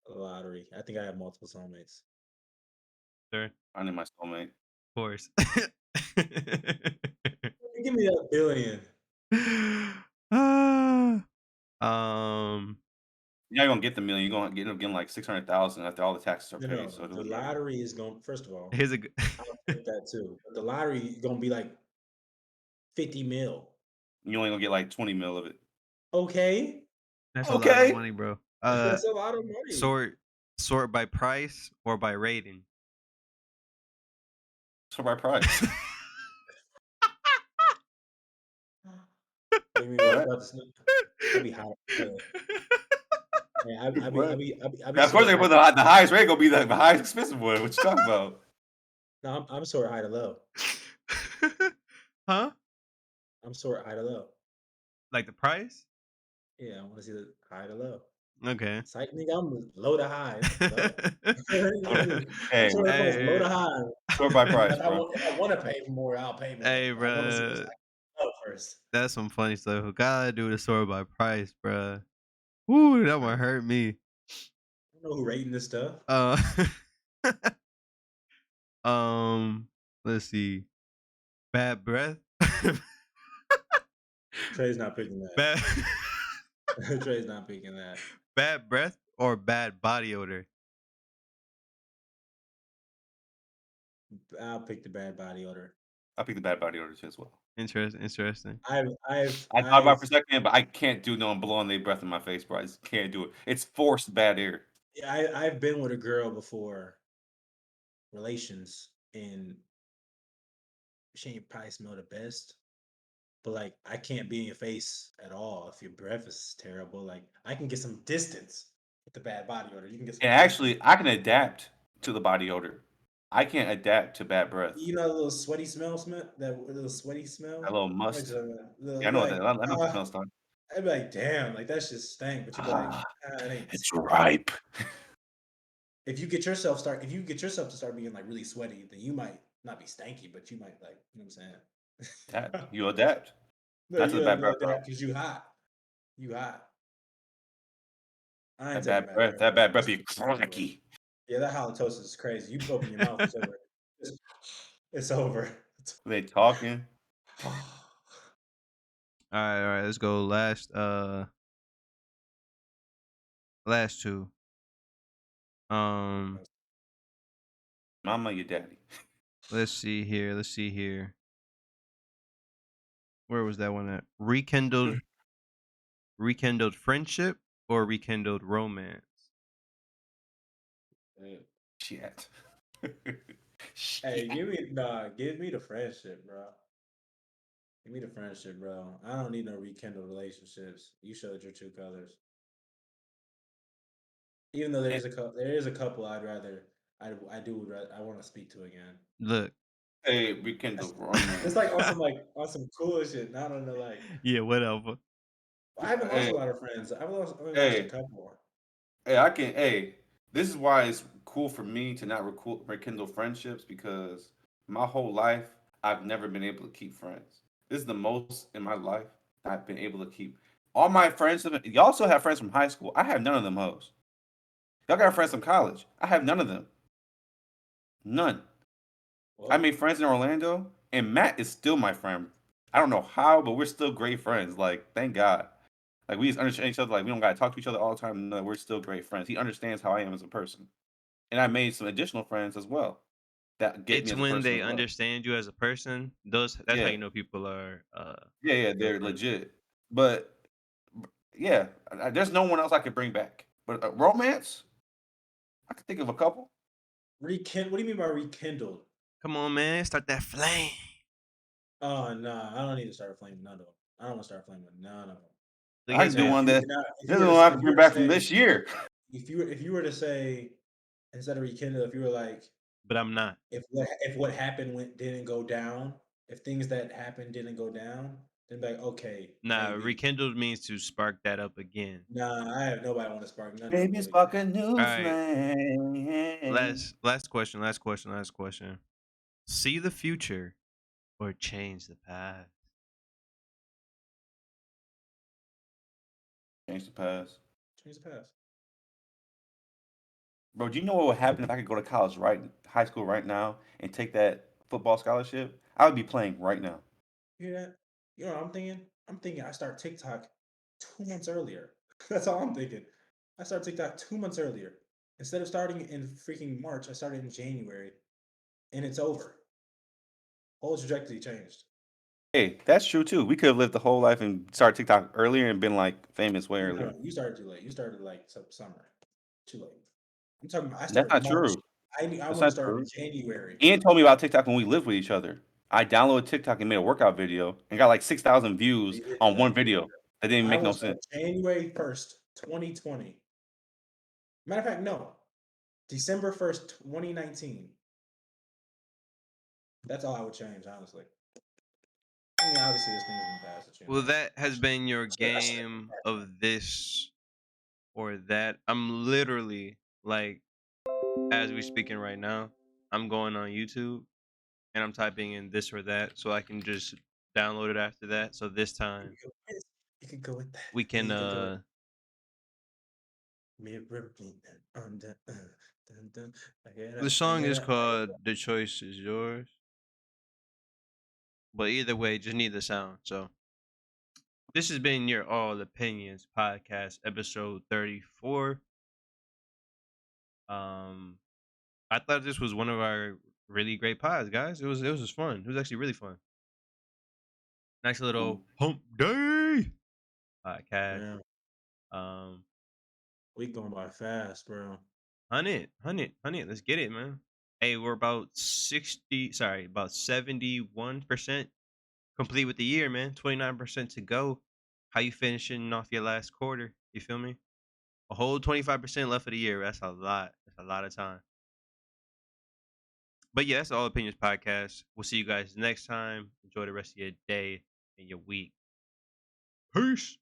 Lottery. I think I have multiple soulmates. Sure, of I need my soulmate. course. Give me that billion. Ah, You're not gonna get the million. You're gonna end up getting like 600,000 after all the taxes are paid. So No, it the doesn't matter. lottery is going. First of all, here's a good. I'll take that too. But the lottery is gonna be like 50 mil. You only gonna get like 20 mil of it. Okay, That's a lot of Okay. money, bro. that's a lot of money. Sort sort by price or by rating. So by price. Make me walk What? out the snow. That'd be hot. Hey, I be What? I be Now, of course, sore they high. put the highest rate gonna be the highest expensive one. What you talking about? No, I'm sore high to low. Huh? I'm sore high to low. Like the price? Yeah, I want to see the high to low. Okay. It's like nigga, I'm low to high. Low. I'm Hey, sore across low to Hey, high. sort by price, bro. If I want to pay more, I'll pay more. hey, But I want to see what's bruh. like low first. That's some funny stuff. Gotta do the sort by price, bruh. Woo, that one hurt me. I don't know who rating this stuff. Uh, let's see. Bad breath. Trey's not picking that. Bad, Trey's not picking that. bad breath or bad body odor. I'll pick the bad body odor. I pick the bad body odor too as well. Interesting. I thought about it for a second, but I can't do no one blowing their breath in my face, bro. I just can't do it. It's forced bad air. I've been with a girl before, relations, and she ain't probably smell the best. But like, I can't be in your face at all if your breath is terrible. Like, I can get some distance with the bad body odor. You can get some And distance. actually, I can adapt to the body odor. I can't adapt to bad breath. You know, that little sweaty smell, that little sweaty smell. That little Like, must. little, Yeah, I know what like, that. I know what that smells like. I'd be like, damn, like that shit stank. But you'd be like, it ain't. It's ripe. If you get yourself to start being like really sweaty, then you might not be stanky, but you might like, you know what I'm saying? You adapt. No, That's you the gotta bad know breath, bro. that because you hot. You hot. I ain't That taking bad breath. That bad breath be It's over. cracky. Yeah, that halitosis is crazy. You open your mouth, it's over. It's over. They talking. All right. Let's go. Last two. Mama, your daddy. Let's see here. Where was that one at? Rekindled friendship or rekindled romance? Shit. Hey, give me the friendship, bro. Give me the friendship, bro. I don't need no rekindled relationships. You showed your true colors. Even though there is a couple I want to speak to again. Look. Hey, rekindle romance. It's like on some cool shit, not on the like. Yeah, whatever. I haven't lost a lot of friends. I've only lost a couple. Hey, this is why it's cool for me to not rekindle friendships because my whole life I've never been able to keep friends. This is the most in my life I've been able to keep. All my friends, y'all still have friends from high school. I have none of them hoes. Y'all got friends from college. I have none of them. None. Well, I made friends in Orlando, and Matt is still my friend. I don't know how, but we're still great friends. Like, thank God. Like, we just understand each other. Like, we don't got to talk to each other all the time. No, we're still great friends. He understands how I am as a person. And I made some additional friends as well that get me It's as a when person they as well. understand you as a person. That's how Yeah. you know people are. Yeah, real they're friends. legit. But yeah, there's no one else I could bring back. But romance, I could think of a couple. What do you mean by rekindled? Come on, man, start that flame. Oh no, I don't need to start a flame with none of them. I don't want to start a flame with none of them. Look I at can do man. one This is the one I can bring back from this year. If you were to say, instead of rekindle, if you were like, But I'm not. if what happened didn't go down, if things that happened didn't go down, then be like, okay. Nah, maybe. rekindled means to spark that up again. Nah, I have nobody want to spark none of Maybe them. spark a new Alright. flame. Last question. See the future or change the past? Change the past. Change the past. Bro, do you know what would happen if I could go to high school right now and take that football scholarship? I would be playing right now. You hear that? You know what I'm thinking? I'm thinking I start TikTok 2 months earlier. That's all I'm thinking. I start TikTok 2 months earlier. Instead of starting in freaking March, I started in January. And it's over. Whole trajectory changed. Hey, that's true too. We could have lived the whole life and started TikTok earlier and been like famous way earlier. No, you started too late. You started like summer. Too late. I'm talking about I That's started not March. true. I That's want to not start true. in January. Ian told me about TikTok when we lived with each other. I downloaded TikTok and made a workout video and got like 6,000 views on one video. That didn't I make no want to start sense. January 1st, 2020. Matter of fact, no. December 1st, 2019. That's all I would change, honestly. I mean, obviously, this thing's in the past. That you Well, know. that has been your I should have game of this or that. I'm literally like, as we speaking right now, I'm going on YouTube and I'm typing in this or that so I can just download it after that. So this time You could go with that. we can You could go with mirror me under. Dun, dun. the song is called The Choice Is Yours. But either way, just need the sound. So this has been your All Opinions podcast, episode 34. I thought this was one of our really great pods, guys. It was just fun. It was actually really fun. Nice little hump day podcast. Yeah. We going by fast, bro. 100. Let's get it, man. Hey, we're about 71% complete with the year, man. 29% to go. How you finishing off your last quarter? You feel me? A whole 25% left of the year. That's a lot. That's a lot of time. But yeah, that's the All Opinions podcast. We'll see you guys next time. Enjoy the rest of your day and your week. Peace.